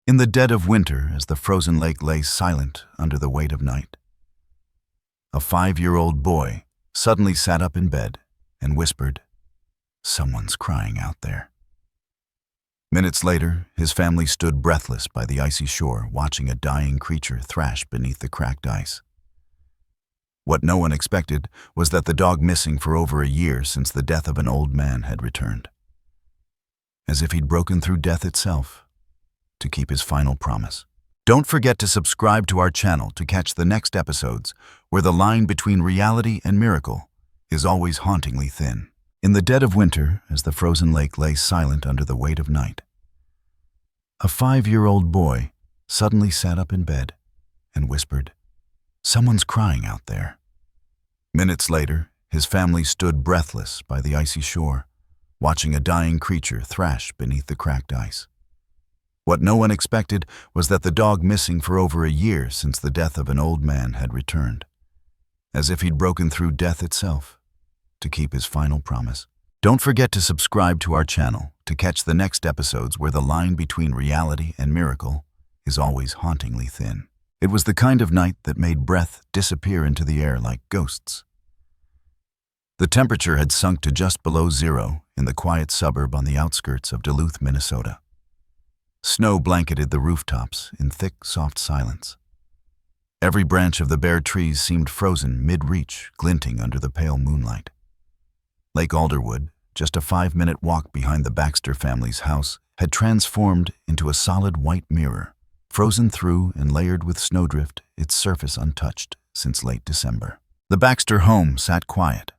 In the dead of winter, as the frozen lake lay silent under the weight of night, a 5-year-old boy suddenly sat up in bed and whispered, "Someone's crying out there." Minutes later, his family stood breathless by the icy shore, watching a dying creature thrash beneath the cracked ice. What no one expected was that the dog, missing for over a year since the death of an old man, had returned, as if he'd broken through death itself to keep his final promise. Don't forget to subscribe to our channel to catch the next episodes, where the line between reality and miracle is always hauntingly thin. In the dead of winter, as the frozen lake lay silent under the weight of night, a 5-year-old boy suddenly sat up in bed and whispered, "Someone's crying out there." Minutes later, his family stood breathless by the icy shore, watching a dying creature thrash beneath the cracked ice. What no one expected was that the dog, missing for over a year since the death of an old man, had returned, as if he'd broken through death itself to keep his final promise. Don't forget to subscribe to our channel to catch the next episodes, where the line between reality and miracle is always hauntingly thin. It was the kind of night that made breath disappear into the air like ghosts. The temperature had sunk to just below zero in the quiet suburb on the outskirts of Duluth, Minnesota. Snow blanketed the rooftops in thick, soft silence. Every branch of the bare trees seemed frozen mid-reach, glinting under the pale moonlight. Lake Alderwood, just a 5-minute walk behind the Baxter family's house, had transformed into a solid white mirror, frozen through and layered with snowdrift, its surface untouched since late December. The Baxter home sat quiet,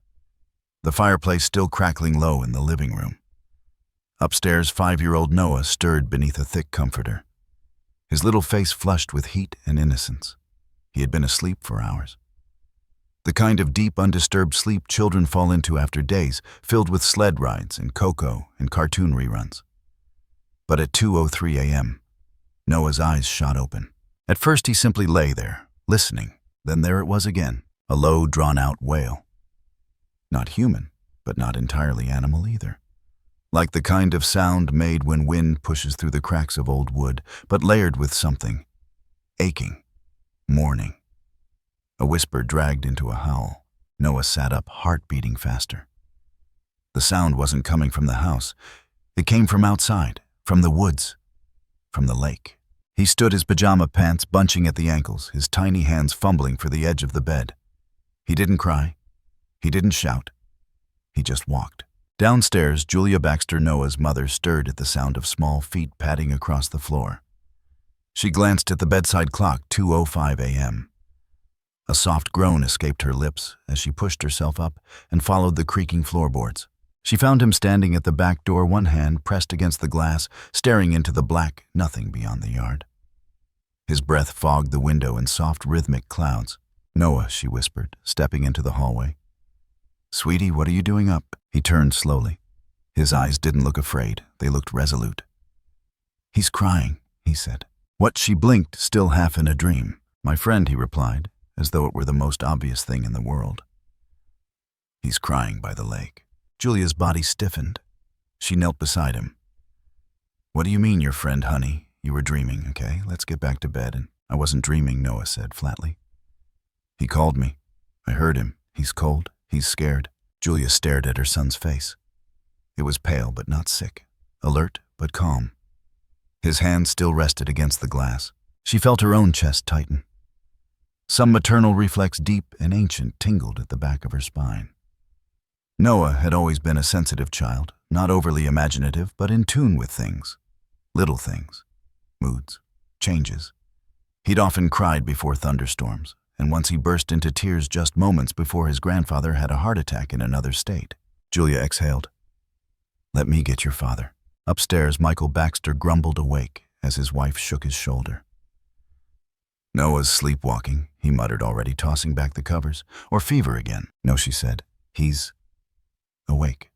the fireplace still crackling low in the living room. Upstairs, 5-year-old Noah stirred beneath a thick comforter, his little face flushed with heat and innocence. He had been asleep for hours. The kind of deep, undisturbed sleep children fall into after days filled with sled rides and cocoa and cartoon reruns. But at 2:03 a.m., Noah's eyes shot open. At first he simply lay there, listening. Then there it was again, a low, drawn-out wail. Not human, but not entirely animal either. Like the kind of sound made when wind pushes through the cracks of old wood, but layered with something. Aching. Mourning. A whisper dragged into a howl. Noah sat up, heart beating faster. The sound wasn't coming from the house. It came from outside, from the woods, from the lake. He stood, his pajama pants bunching at the ankles, his tiny hands fumbling for the edge of the bed. He didn't cry. He didn't shout. He just walked. Downstairs, Julia Baxter, Noah's mother, stirred at the sound of small feet padding across the floor. She glanced at the bedside clock, 2:05 a.m. A soft groan escaped her lips as she pushed herself up and followed the creaking floorboards. She found him standing at the back door, one hand pressed against the glass, staring into the black nothing beyond the yard. His breath fogged the window in soft, rhythmic clouds. "Noah," she whispered, stepping into the hallway. "Sweetie, what are you doing up?" He turned slowly. His eyes didn't look afraid, they looked resolute. "He's crying," he said. What? She blinked, still half in a dream. "My friend," he replied, as though it were the most obvious thing in the world. "He's crying by the lake." Julia's body stiffened. She knelt beside him. "What do you mean, your friend, honey? You were dreaming, okay? Let's get back to bed." "And I wasn't dreaming," Noah said flatly. "He called me. I heard him. He's cold. He's scared." Julia stared at her son's face. It was pale but not sick, alert but calm. His hand still rested against the glass. She felt her own chest tighten. Some maternal reflex, deep and ancient, tingled at the back of her spine. Noah had always been a sensitive child, not overly imaginative, but in tune with things. Little things. Moods. Changes. He'd often cried before thunderstorms, and once he burst into tears just moments before his grandfather had a heart attack in another state. Julia exhaled. "Let me get your father." Upstairs, Michael Baxter grumbled awake as his wife shook his shoulder. "Noah's sleepwalking," he muttered, already tossing back the covers. "Or fever again." "No," she said. "He's awake.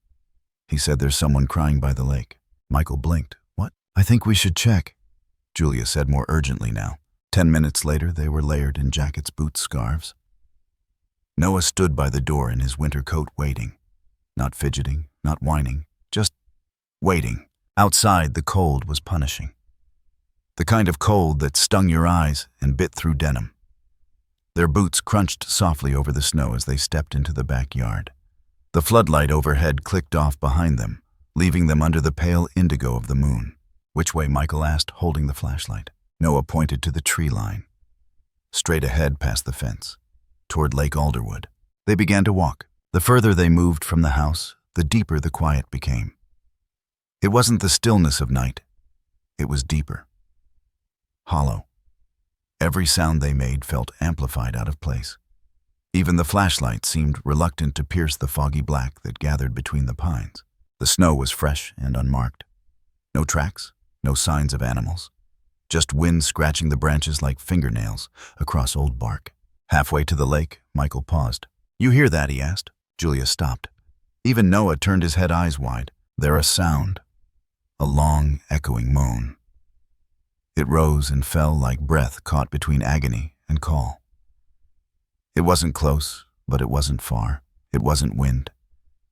He said there's someone crying by the lake." Michael blinked. "What?" "I think we should check," Julia said more urgently now. 10 minutes later, they were layered in jackets, boots, scarves. Noah stood by the door in his winter coat, waiting. Not fidgeting, not whining, just waiting. Outside, the cold was punishing. the kind of cold that stung your eyes and bit through denim. Their boots crunched softly over the snow as they stepped into the backyard. The floodlight overhead clicked off behind them, leaving them under the pale indigo of the moon. "Which way?" Michael asked, holding the flashlight. Noah pointed to the tree line. "Straight ahead past the fence, toward Lake Alderwood." They began to walk. The further they moved from the house, the deeper the quiet became. It wasn't the stillness of night. It was deeper. Hollow. Every sound they made felt amplified out of place. Even the flashlight seemed reluctant to pierce the foggy black that gathered between the pines. The snow was fresh and unmarked. No tracks, no signs of animals. Just wind scratching the branches like fingernails across old bark. Halfway to the lake, Michael paused. "You hear that?" he asked. Julia stopped. Even Noah turned his head, eyes wide. There a sound. A long, echoing moan. It rose and fell like breath caught between agony and call. It wasn't close, but it wasn't far. It wasn't wind.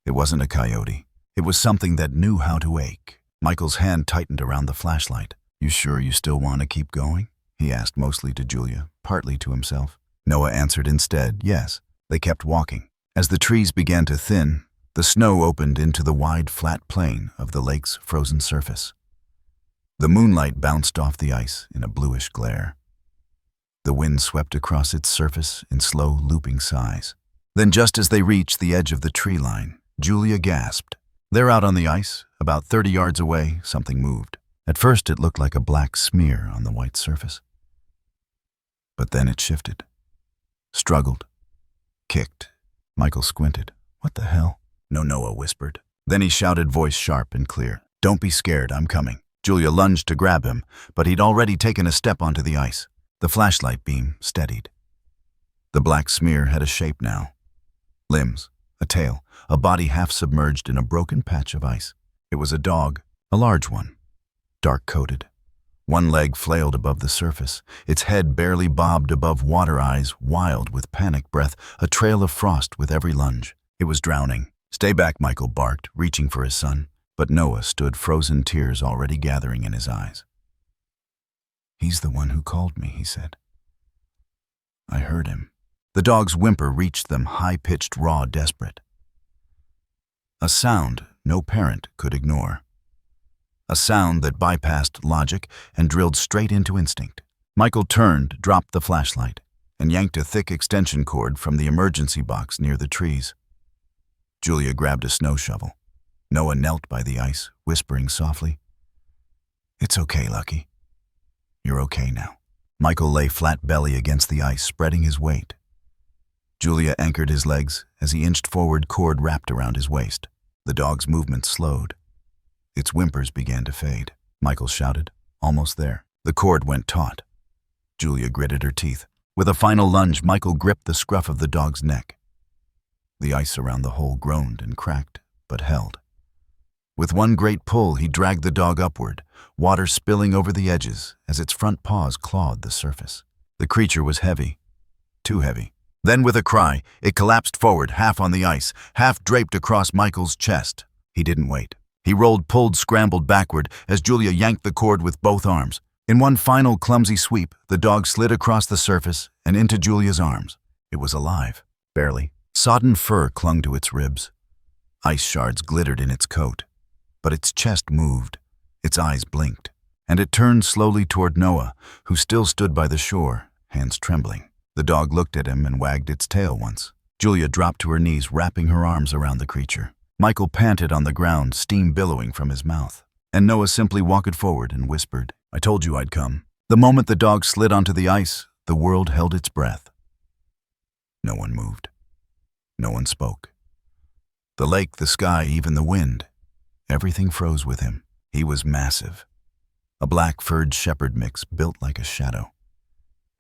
It wasn't a coyote. It was something that knew how to ache. Michael's hand tightened around the flashlight. "You sure you still want to keep going?" he asked, mostly to Julia, partly to himself. Noah answered instead, yes. They kept walking. As the trees began to thin, the snow opened into the wide, flat plain of the lake's frozen surface. The moonlight bounced off the ice in a bluish glare. The wind swept across its surface in slow, looping sighs. Then, just as they reached the edge of the tree line, Julia gasped. There out on the ice, about 30 yards away, something moved. At first it looked like a black smear on the white surface. But then it shifted. Struggled. Kicked. Michael squinted. "What the hell?" "No," Noah whispered. Then he shouted, voice sharp and clear. "Don't be scared, I'm coming." Julia lunged to grab him, but he'd already taken a step onto the ice. The flashlight beam steadied. The black smear had a shape now. Limbs, a tail, a body half submerged in a broken patch of ice. It was a dog, a large one, dark-coated. One leg flailed above the surface. Its head barely bobbed above water, eyes wild with panic breath, a trail of frost with every lunge. It was drowning. "Stay back," Michael barked, reaching for his son. But Noah stood, frozen tears already gathering in his eyes. "He's the one who called me," he said. "I heard him." The dog's whimper reached them, high-pitched, raw, desperate. A sound no parent could ignore. A sound that bypassed logic and drilled straight into instinct. Michael turned, dropped the flashlight, and yanked a thick extension cord from the emergency box near the trees. Julia grabbed a snow shovel. Noah knelt by the ice, whispering softly, "It's okay, Lucky. You're okay now." Michael lay flat belly against the ice, spreading his weight. Julia anchored his legs as he inched forward, cord wrapped around his waist. The dog's movements slowed. Its whimpers began to fade. Michael shouted, "Almost there." The cord went taut. Julia gritted her teeth. With a final lunge, Michael gripped the scruff of the dog's neck. The ice around the hole groaned and cracked, but held. With one great pull, he dragged the dog upward, water spilling over the edges as its front paws clawed the surface. The creature was heavy, too heavy. Then, with a cry, it collapsed forward, half on the ice, half draped across Michael's chest. He didn't wait. He rolled, pulled, scrambled backward as Julia yanked the cord with both arms. In one final clumsy sweep, the dog slid across the surface and into Julia's arms. It was alive, barely. Sodden fur clung to its ribs. Ice shards glittered in its coat. But its chest moved, its eyes blinked, and it turned slowly toward Noah, who still stood by the shore, hands trembling. The dog looked at him and wagged its tail once. Julia dropped to her knees, wrapping her arms around the creature. Michael panted on the ground, steam billowing from his mouth. And Noah simply walked forward and whispered, "I told you I'd come." The moment the dog slid onto the ice, the world held its breath. No one moved. No one spoke. The lake, the sky, even the wind. Everything froze with him. He was massive. A black-furred shepherd mix built like a shadow.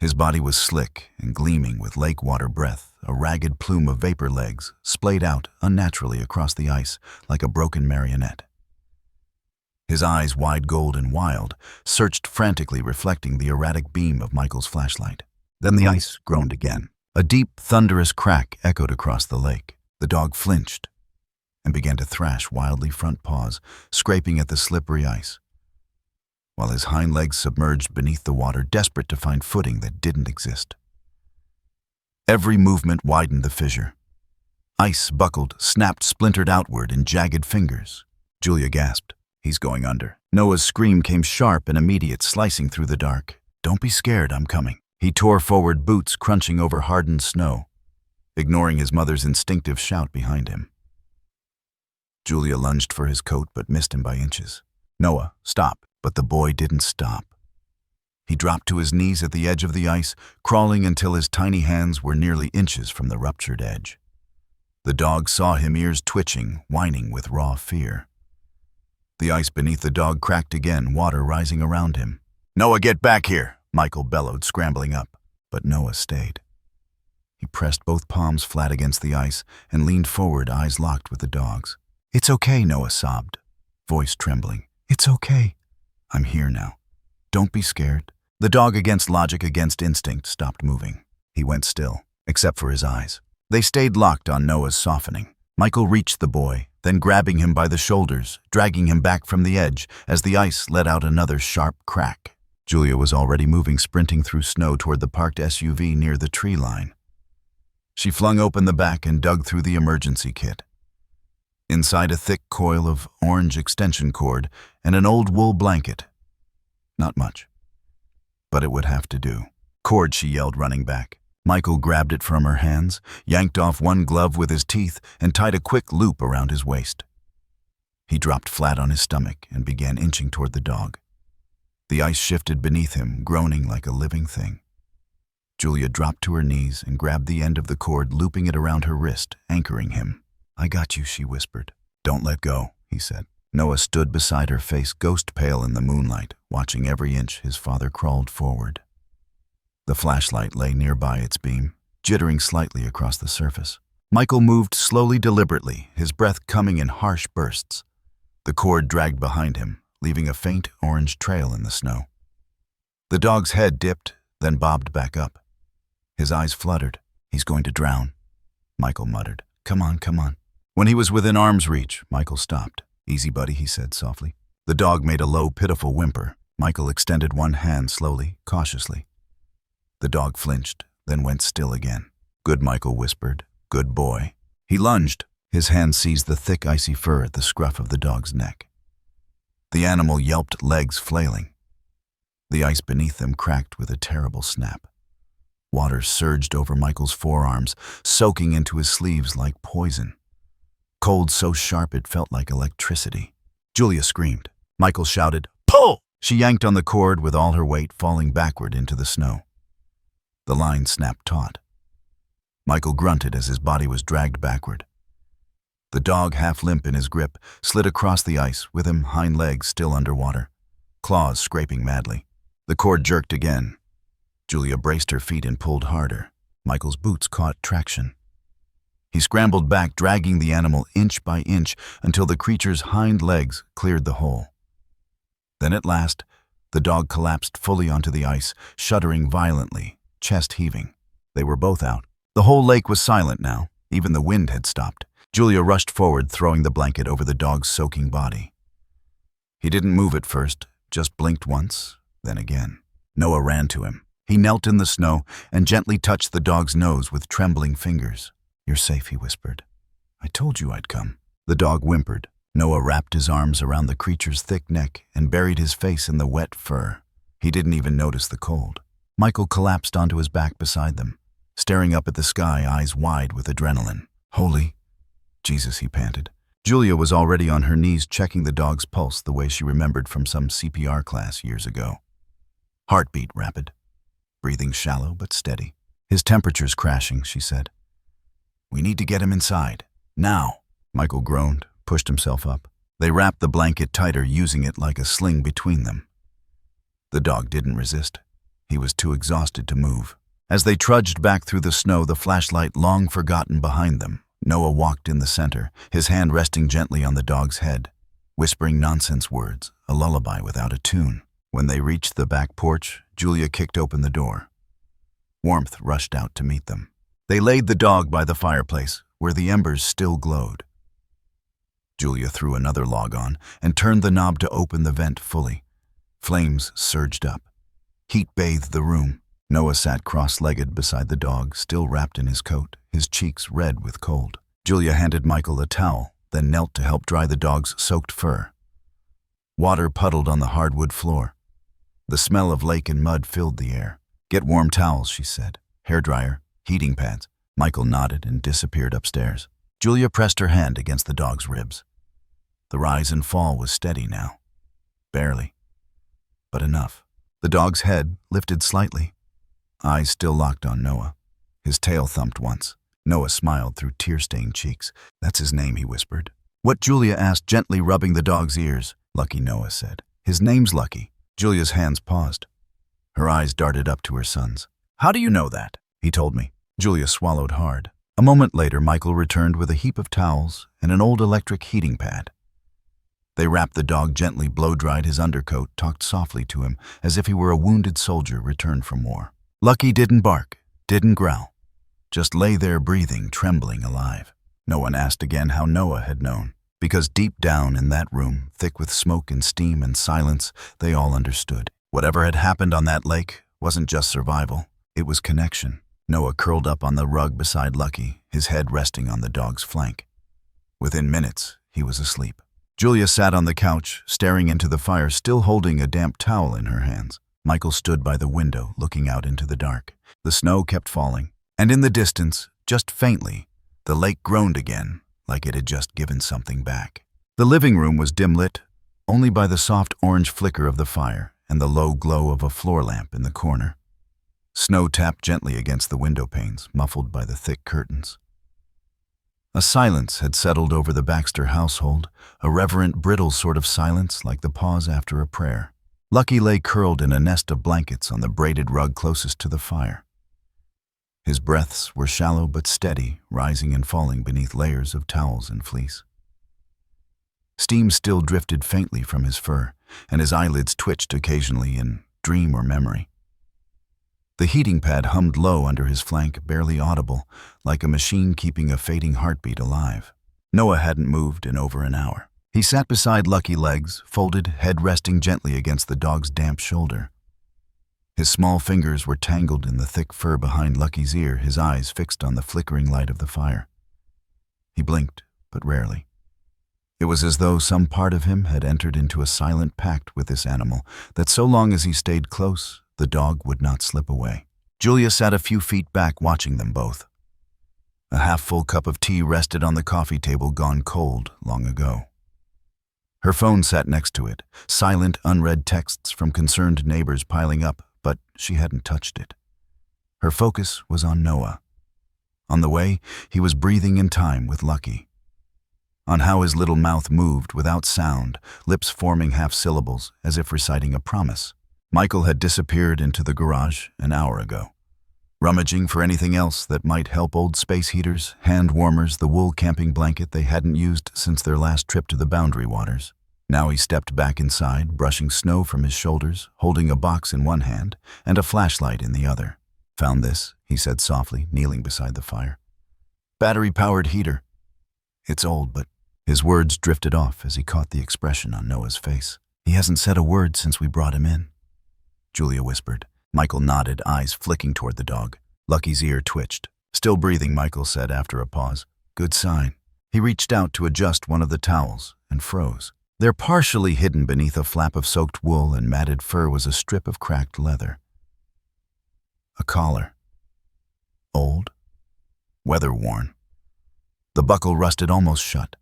His body was slick and gleaming with lake water breath. A ragged plume of vapor legs splayed out unnaturally across the ice like a broken marionette. His eyes, wide gold and wild, searched frantically, reflecting the erratic beam of Michael's flashlight. Then the ice groaned again. A deep, thunderous crack echoed across the lake. The dog flinched and began to thrash wildly, front paws scraping at the slippery ice. while his hind legs submerged beneath the water, desperate to find footing that didn't exist. Every movement widened the fissure. Ice buckled, snapped, splintered outward in jagged fingers. Julia gasped. He's going under. Noah's scream came sharp and immediate, slicing through the dark. Don't be scared, I'm coming. He tore forward, boots crunching over hardened snow, ignoring his mother's instinctive shout behind him. Julia lunged for his coat but missed him by inches. Noah, stop. But the boy didn't stop. He dropped to his knees at the edge of the ice, crawling until his tiny hands were nearly inches from the ruptured edge. The dog saw him, ears twitching, whining with raw fear. The ice beneath the dog cracked again, water rising around him. Noah, get back here, Michael bellowed, scrambling up. But Noah stayed. He pressed both palms flat against the ice and leaned forward, eyes locked with the dog's. It's okay, Noah sobbed, voice trembling. It's okay. I'm here now. Don't be scared. The dog, against logic, against instinct, stopped moving. He went still, except for his eyes. They stayed locked on Noah's softening. Michael reached the boy, then grabbing him by the shoulders, dragging him back from the edge as the ice let out another sharp crack. Julia was already moving, sprinting through snow toward the parked SUV near the tree line. She flung open the back and dug through the emergency kit. Inside, a thick coil of orange extension cord and an old wool blanket. Not much. But it would have to do. Cord, she yelled, running back. Michael grabbed it from her hands, yanked off one glove with his teeth, and tied a quick loop around his waist. He dropped flat on his stomach and began inching toward the dog. The ice shifted beneath him, groaning like a living thing. Julia dropped to her knees and grabbed the end of the cord, looping it around her wrist, anchoring him. I got you, she whispered. Don't let go, he said. Noah stood beside her, face ghost pale in the moonlight, watching every inch his father crawled forward. The flashlight lay nearby, its beam, jittering slightly across the surface. Michael moved slowly, deliberately, his breath coming in harsh bursts. The cord dragged behind him, leaving a faint orange trail in the snow. The dog's head dipped, then bobbed back up. His eyes fluttered. He's going to drown, Michael muttered. Come on, come on. When he was within arm's reach, Michael stopped. Easy, buddy, he said softly. The dog made a low, pitiful whimper. Michael extended one hand slowly, cautiously. The dog flinched, then went still again. Good, Michael whispered. Good boy. He lunged. His hand seized the thick, icy fur at the scruff of the dog's neck. The animal yelped, legs flailing. The ice beneath them cracked with a terrible snap. Water surged over Michael's forearms, soaking into his sleeves like poison. Cold so sharp it felt like electricity. Julia screamed. Michael shouted, "Pull!" She yanked on the cord with all her weight, falling backward into the snow. The line snapped taut. Michael grunted as his body was dragged backward. The dog, half limp in his grip, slid across the ice, with him hind legs still underwater, claws scraping madly. The cord jerked again. Julia braced her feet and pulled harder. Michael's boots caught traction. He scrambled back, dragging the animal inch by inch until the creature's hind legs cleared the hole. Then at last, the dog collapsed fully onto the ice, shuddering violently, chest heaving. They were both out. The whole lake was silent now. Even the wind had stopped. Julia rushed forward, throwing the blanket over the dog's soaking body. He didn't move at first, just blinked once, then again. Noah ran to him. He knelt in the snow and gently touched the dog's nose with trembling fingers. You're safe, he whispered. I told you I'd come. The dog whimpered. Noah wrapped his arms around the creature's thick neck and buried his face in the wet fur. He didn't even notice the cold. Michael collapsed onto his back beside them, staring up at the sky, eyes wide with adrenaline. Holy Jesus, he panted. Julia was already on her knees, checking the dog's pulse the way she remembered from some CPR class years ago. Heartbeat rapid, breathing shallow but steady. His temperature's crashing, she said. We need to get him inside. Now. Michael groaned, pushed himself up. They wrapped the blanket tighter, using it like a sling between them. The dog didn't resist. He was too exhausted to move. As they trudged back through the snow, the flashlight long forgotten behind them, Noah walked in the center, his hand resting gently on the dog's head, whispering nonsense words, a lullaby without a tune. When they reached the back porch, Julia kicked open the door. Warmth rushed out to meet them. They laid the dog by the fireplace, where the embers still glowed. Julia threw another log on and turned the knob to open the vent fully. Flames surged up. Heat bathed the room. Noah sat cross-legged beside the dog, still wrapped in his coat, his cheeks red with cold. Julia handed Michael a towel, then knelt to help dry the dog's soaked fur. Water puddled on the hardwood floor. The smell of lake and mud filled the air. "Get warm towels," she said. "Hairdryer, heating pads." Michael nodded and disappeared upstairs. Julia pressed her hand against the dog's ribs. The rise and fall was steady now. Barely, but enough. The dog's head lifted slightly. Eyes still locked on Noah. His tail thumped once. Noah smiled through tear-stained cheeks. "That's his name," he whispered. "What?" Julia asked, gently rubbing the dog's ears. "Lucky," Noah said. "His name's Lucky." Julia's hands paused. Her eyes darted up to her son's. "How do you know that?" "He told me." Julia swallowed hard. A moment later, Michael returned with a heap of towels and an old electric heating pad. They wrapped the dog gently, blow-dried his undercoat, talked softly to him as if he were a wounded soldier returned from war. Lucky didn't bark, didn't growl. Just lay there breathing, trembling, alive. No one asked again how Noah had known, because deep down in that room, thick with smoke and steam and silence, they all understood. Whatever had happened on that lake wasn't just survival, it was connection. Noah curled up on the rug beside Lucky, his head resting on the dog's flank. Within minutes, he was asleep. Julia sat on the couch, staring into the fire, still holding a damp towel in her hands. Michael stood by the window, looking out into the dark. The snow kept falling, and in the distance, just faintly, the lake groaned again, like it had just given something back. The living room was dim-lit, only by the soft orange flicker of the fire and the low glow of a floor lamp in the corner. Snow tapped gently against the window panes, muffled by the thick curtains. A silence had settled over the Baxter household, a reverent, brittle sort of silence like the pause after a prayer. Lucky lay curled in a nest of blankets on the braided rug closest to the fire. His breaths were shallow but steady, rising and falling beneath layers of towels and fleece. Steam still drifted faintly from his fur, and his eyelids twitched occasionally in dream or memory. The heating pad hummed low under his flank, barely audible, like a machine keeping a fading heartbeat alive. Noah hadn't moved in over an hour. He sat beside Lucky, legs folded, head resting gently against the dog's damp shoulder. His small fingers were tangled in the thick fur behind Lucky's ear, his eyes fixed on the flickering light of the fire. He blinked, but rarely. It was as though some part of him had entered into a silent pact with this animal, that so long as he stayed close, the dog would not slip away. Julia sat a few feet back, watching them both. A half-full cup of tea rested on the coffee table, gone cold long ago. Her phone sat next to it, silent, unread texts from concerned neighbors piling up, but she hadn't touched it. Her focus was on Noah. On the way he was breathing in time with Lucky. On how his little mouth moved without sound, lips forming half-syllables as if reciting a promise. Michael had disappeared into the garage an hour ago, rummaging for anything else that might help: old space heaters, hand warmers, the wool camping blanket they hadn't used since their last trip to the Boundary Waters. Now he stepped back inside, brushing snow from his shoulders, holding a box in one hand and a flashlight in the other. "Found this," he said softly, kneeling beside the fire. "Battery-powered heater. It's old, but..." His words drifted off as he caught the expression on Noah's face. "He hasn't said a word since we brought him in," Julia whispered. Michael nodded, eyes flicking toward the dog. Lucky's ear twitched. "Still breathing," Michael said after a pause. "Good sign." He reached out to adjust one of the towels and froze. There, partially hidden beneath a flap of soaked wool and matted fur, was a strip of cracked leather. A collar. Old, weather-worn. The buckle rusted almost shut,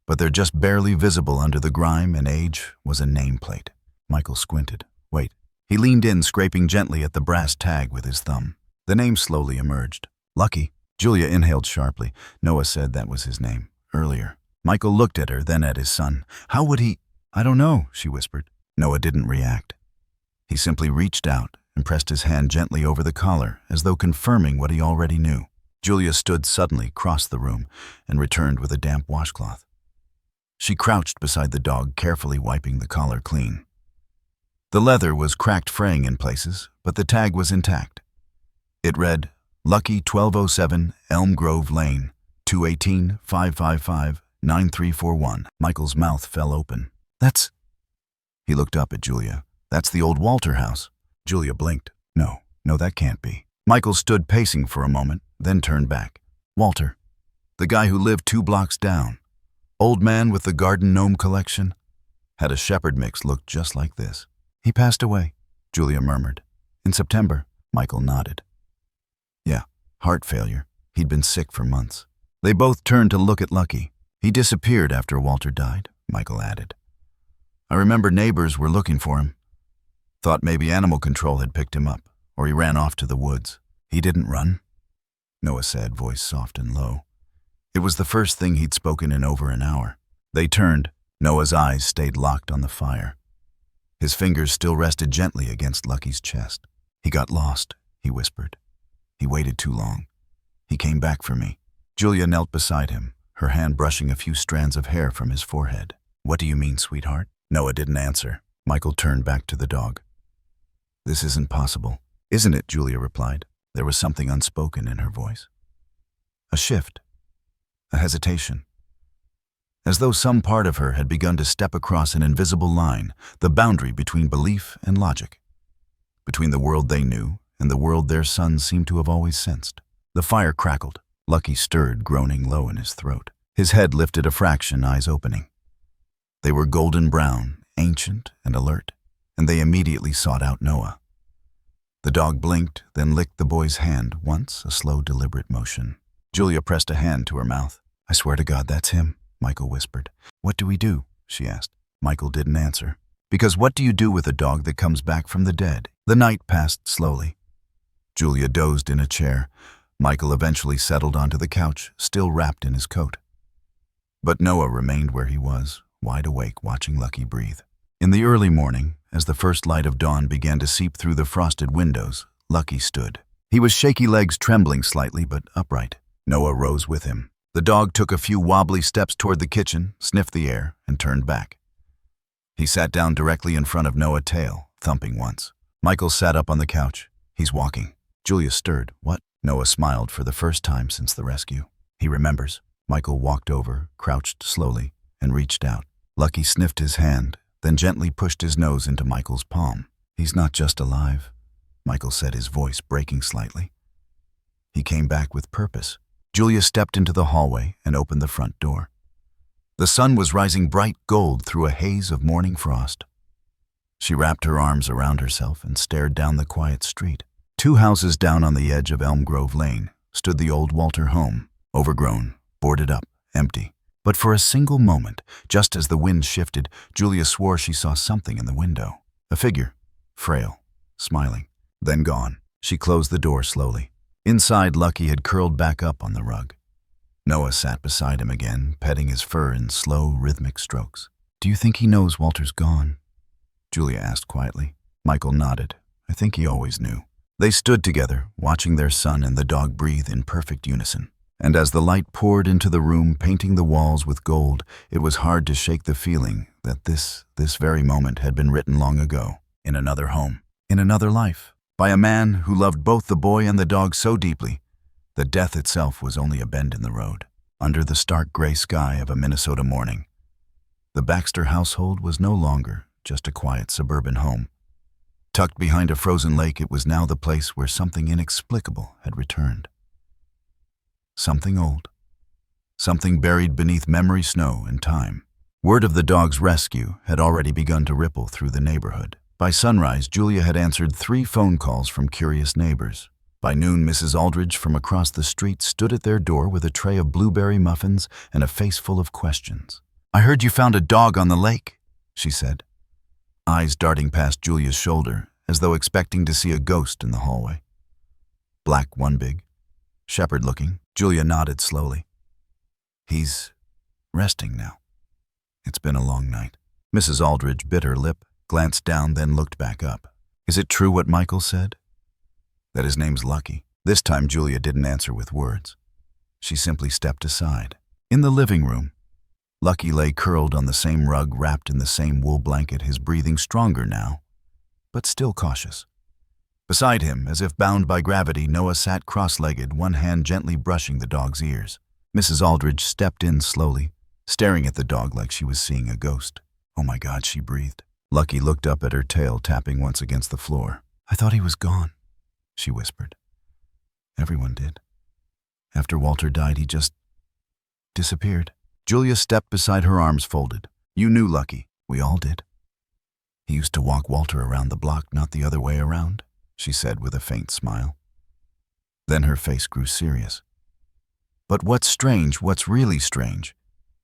but there, just barely visible under the grime and age, was a nameplate. Michael squinted. "Wait." He leaned in, scraping gently at the brass tag with his thumb. The name slowly emerged. "Lucky." Julia inhaled sharply. Noah said that was his name, earlier. Michael looked at her, then at his son. "How would he—" "I don't know," she whispered. Noah didn't react. He simply reached out and pressed his hand gently over the collar, as though confirming what he already knew. Julia stood suddenly, crossed the room, and returned with a damp washcloth. She crouched beside the dog, carefully wiping the collar clean. The leather was cracked, fraying in places, but the tag was intact. It read, "Lucky 1207 Elm Grove Lane, 218-555-9341. Michael's mouth fell open. "That's..." He looked up at Julia. That's the old Walter house. Julia blinked. No, that can't be. Michael stood pacing for a moment, then turned back. Walter. The guy who lived 2 blocks down. Old man with the garden gnome collection. Had a shepherd mix looked just like this. He passed away, Julia murmured. In September. Michael nodded. Yeah, heart failure. He'd been sick for months. They both turned to look at Lucky. He disappeared after Walter died, Michael added. I remember neighbors were looking for him. Thought maybe animal control had picked him up, or he ran off to the woods. He didn't run? Noah said, voice soft and low. It was the first thing he'd spoken in over an hour. They turned. Noah's eyes stayed locked on the fire. His fingers still rested gently against Lucky's chest. He got lost, he whispered. He waited too long. He came back for me. Julia knelt beside him, her hand brushing a few strands of hair from his forehead. What do you mean, sweetheart? Noah didn't answer. Michael turned back to the dog. This isn't possible. Isn't it? Julia replied. There was something unspoken in her voice. A shift. A hesitation. As though some part of her had begun to step across an invisible line, the boundary between belief and logic. Between the world they knew and the world their son seemed to have always sensed. The fire crackled. Lucky stirred, groaning low in his throat. His head lifted a fraction, eyes opening. They were golden brown, ancient and alert, and they immediately sought out Noah. The dog blinked, then licked the boy's hand once, a slow, deliberate motion. Julia pressed a hand to her mouth. I swear to God, that's him, Michael whispered. What do we do? She asked. Michael didn't answer. Because what do you do with a dog that comes back from the dead? The night passed slowly. Julia dozed in a chair. Michael eventually settled onto the couch, still wrapped in his coat. But Noah remained where he was, wide awake, watching Lucky breathe. In the early morning, as the first light of dawn began to seep through the frosted windows, Lucky stood. He was shaky legs trembling slightly, but upright. Noah rose with him. The dog took a few wobbly steps toward the kitchen, sniffed the air, and turned back. He sat down directly in front of Noah's tail, thumping once. Michael sat up on the couch. He's walking. Julia stirred. What? Noah smiled for the first time since the rescue. He remembers. Michael walked over, crouched slowly, and reached out. Lucky sniffed his hand, then gently pushed his nose into Michael's palm. He's not just alive, Michael said, his voice breaking slightly. He came back with purpose. Julia stepped into the hallway and opened the front door. The sun was rising bright gold through a haze of morning frost. She wrapped her arms around herself and stared down the quiet street. 2 houses down on the edge of Elm Grove Lane stood the old Walter home, overgrown, boarded up, empty. But for a single moment, just as the wind shifted, Julia swore she saw something in the window. A figure, frail, smiling, then gone. She closed the door slowly. Inside, Lucky had curled back up on the rug. Noah sat beside him again, petting his fur in slow, rhythmic strokes. Do you think he knows Walter's gone? Julia asked quietly. Michael nodded. I think he always knew. They stood together, watching their son and the dog breathe in perfect unison. And as the light poured into the room, painting the walls with gold, it was hard to shake the feeling that this very moment had been written long ago, in another home, in another life, by a man who loved both the boy and the dog so deeply that death itself was only a bend in the road. Under the stark gray sky of a Minnesota morning, the Baxter household was no longer just a quiet suburban home. Tucked behind a frozen lake, it was now the place where something inexplicable had returned. Something old. Something buried beneath memory, snow, and time. Word of the dog's rescue had already begun to ripple through the neighborhood. By sunrise, Julia had answered 3 phone calls from curious neighbors. By noon, Mrs. Aldridge from across the street stood at their door with a tray of blueberry muffins and a face full of questions. I heard you found a dog on the lake, she said, eyes darting past Julia's shoulder as though expecting to see a ghost in the hallway. Black, one big, shepherd-looking. Julia nodded slowly. He's resting now. It's been a long night. Mrs. Aldridge bit her lip, glanced down, then looked back up. Is it true what Michael said? That his name's Lucky? This time Julia didn't answer with words. She simply stepped aside. In the living room, Lucky lay curled on the same rug, wrapped in the same wool blanket, his breathing stronger now, but still cautious. Beside him, as if bound by gravity, Noah sat cross-legged, one hand gently brushing the dog's ears. Mrs. Aldridge stepped in slowly, staring at the dog like she was seeing a ghost. Oh my God, she breathed. Lucky looked up at her tail tapping once against the floor. "I thought he was gone," she whispered. "Everyone did. After Walter died, he just disappeared." Julia stepped beside her, arms folded. "You knew Lucky. We all did. He used to walk Walter around the block, not the other way around," she said with a faint smile. Then her face grew serious. "But what's really strange,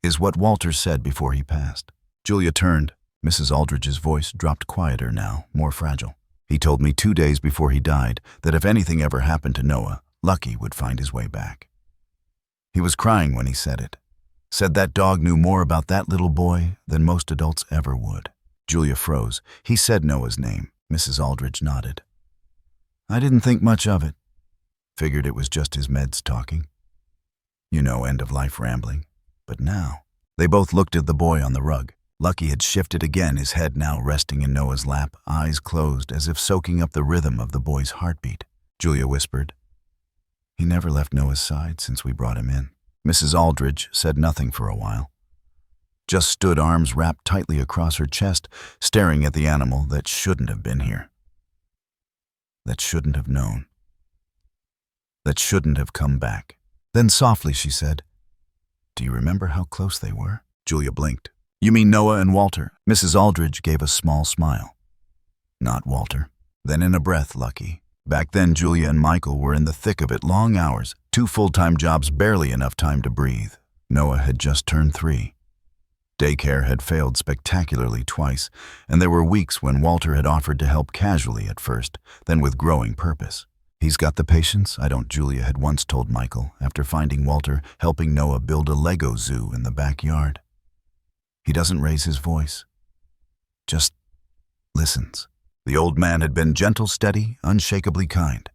is what Walter said before he passed." Julia turned. Mrs. Aldridge's voice dropped quieter now, more fragile. "He told me 2 days before he died that if anything ever happened to Noah, Lucky would find his way back. He was crying when he said it. Said that dog knew more about that little boy than most adults ever would." Julia froze. "He said Noah's name." Mrs. Aldridge nodded. "I didn't think much of it. Figured it was just his meds talking. You know, end-of-life rambling. But now..." They both looked at the boy on the rug. Lucky had shifted again, his head now resting in Noah's lap, eyes closed as if soaking up the rhythm of the boy's heartbeat. Julia whispered, "He never left Noah's side since we brought him in." Mrs. Aldridge said nothing for a while. Just stood, arms wrapped tightly across her chest, staring at the animal that shouldn't have been here. That shouldn't have known. That shouldn't have come back. Then softly she said, "Do you remember how close they were?" Julia blinked. "You mean Noah and Walter?" Mrs. Aldridge gave a small smile. "Not Walter." Then in a breath, Lucky. Back then, Julia and Michael were in the thick of it, long hours, 2 full-time jobs, barely enough time to breathe. Noah had just turned 3. Daycare had failed spectacularly twice, and there were weeks when Walter had offered to help casually at first, then with growing purpose. "He's got the patience I don't," Julia had once told Michael after finding Walter helping Noah build a Lego zoo in the backyard. "He doesn't raise his voice. Just listens." The old man had been gentle, steady, unshakably kind.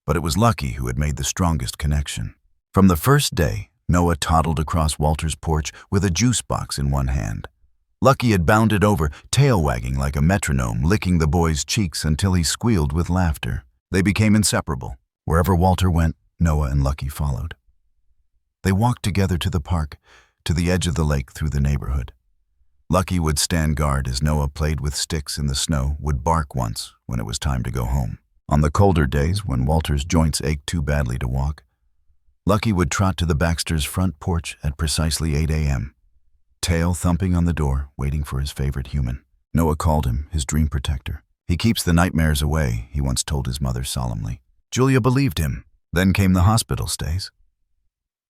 But it was Lucky who had made the strongest connection. From the first day, Noah toddled across Walter's porch with a juice box in one hand. Lucky had bounded over, tail wagging like a metronome, licking the boy's cheeks until he squealed with laughter. They became inseparable. Wherever Walter went, Noah and Lucky followed. They walked together to the park, to the edge of the lake, through the neighborhood. Lucky would stand guard as Noah played with sticks in the snow, would bark once when it was time to go home. On the colder days, when Walter's joints ached too badly to walk, Lucky would trot to the Baxters' front porch at precisely 8 a.m., tail thumping on the door, waiting for his favorite human. Noah called him his dream protector. "He keeps the nightmares away," he once told his mother solemnly. Julia believed him. Then came the hospital stays.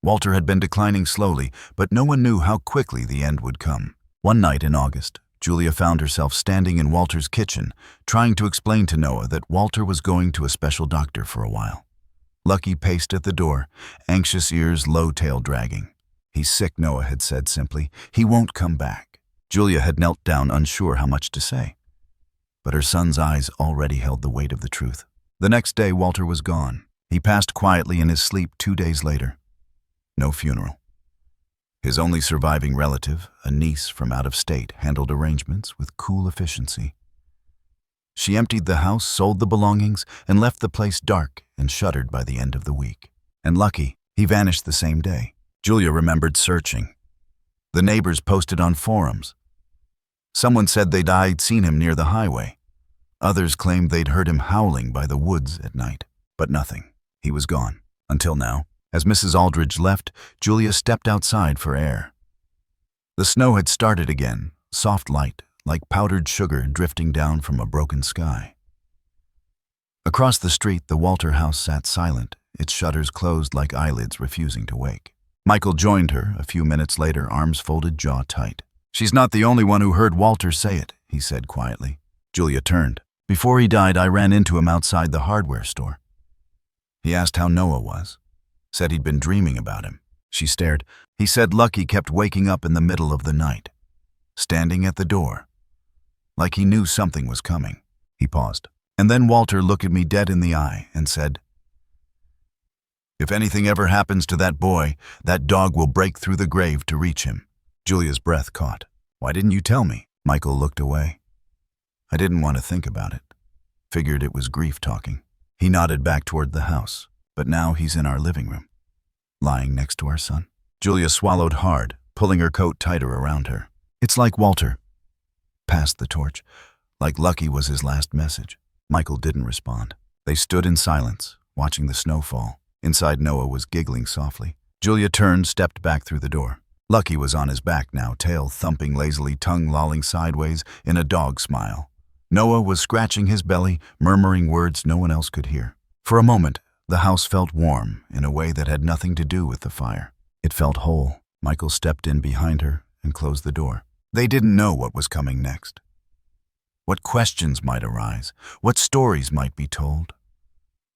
Walter had been declining slowly, but no one knew how quickly the end would come. One night in August, Julia found herself standing in Walter's kitchen, trying to explain to Noah that Walter was going to a special doctor for a while. Lucky paced at the door, anxious ears low, tail dragging. "He's sick," Noah had said simply. "He won't come back." Julia had knelt down, unsure how much to say. But her son's eyes already held the weight of the truth. The next day, Walter was gone. He passed quietly in his sleep 2 days later. No funeral. His only surviving relative, a niece from out of state, handled arrangements with cool efficiency. She emptied the house, sold the belongings, and left the place dark and shuttered by the end of the week. And Lucky, he vanished the same day. Julia remembered searching. The neighbors posted on forums. Someone said I'd seen him near the highway. Others claimed they'd heard him howling by the woods at night. But nothing. He was gone. Until now. As Mrs. Aldridge left, Julia stepped outside for air. The snow had started again, soft light, like powdered sugar drifting down from a broken sky. Across the street, the Walter house sat silent, its shutters closed like eyelids refusing to wake. Michael joined her a few minutes later, arms folded, jaw tight. "She's not the only one who heard Walter say it," he said quietly. Julia turned. "Before he died, I ran into him outside the hardware store. He asked how Noah was. Said he'd been dreaming about him." She stared. "He said Lucky kept waking up in the middle of the night, standing at the door, like he knew something was coming." He paused. "And then Walter looked at me dead in the eye and said, 'If anything ever happens to that boy, that dog will break through the grave to reach him.'" Julia's breath caught. "Why didn't you tell me?" Michael looked away. "I didn't want to think about it. Figured it was grief talking." He nodded back toward the house. "But now he's in our living room, lying next to our son." Julia swallowed hard, pulling her coat tighter around her. "It's like Walter passed the torch, like Lucky was his last message. Michael didn't respond. They stood in silence, watching the snow fall. Inside, Noah was giggling softly. Julia turned, stepped back through the door. Lucky was on his back now, tail thumping lazily, tongue lolling sideways in a dog smile. Noah was scratching his belly, murmuring words no one else could hear. For a moment, the house felt warm in a way that had nothing to do with the fire. It felt whole. Michael stepped in behind her and closed the door. They didn't know what was coming next. What questions might arise, what stories might be told,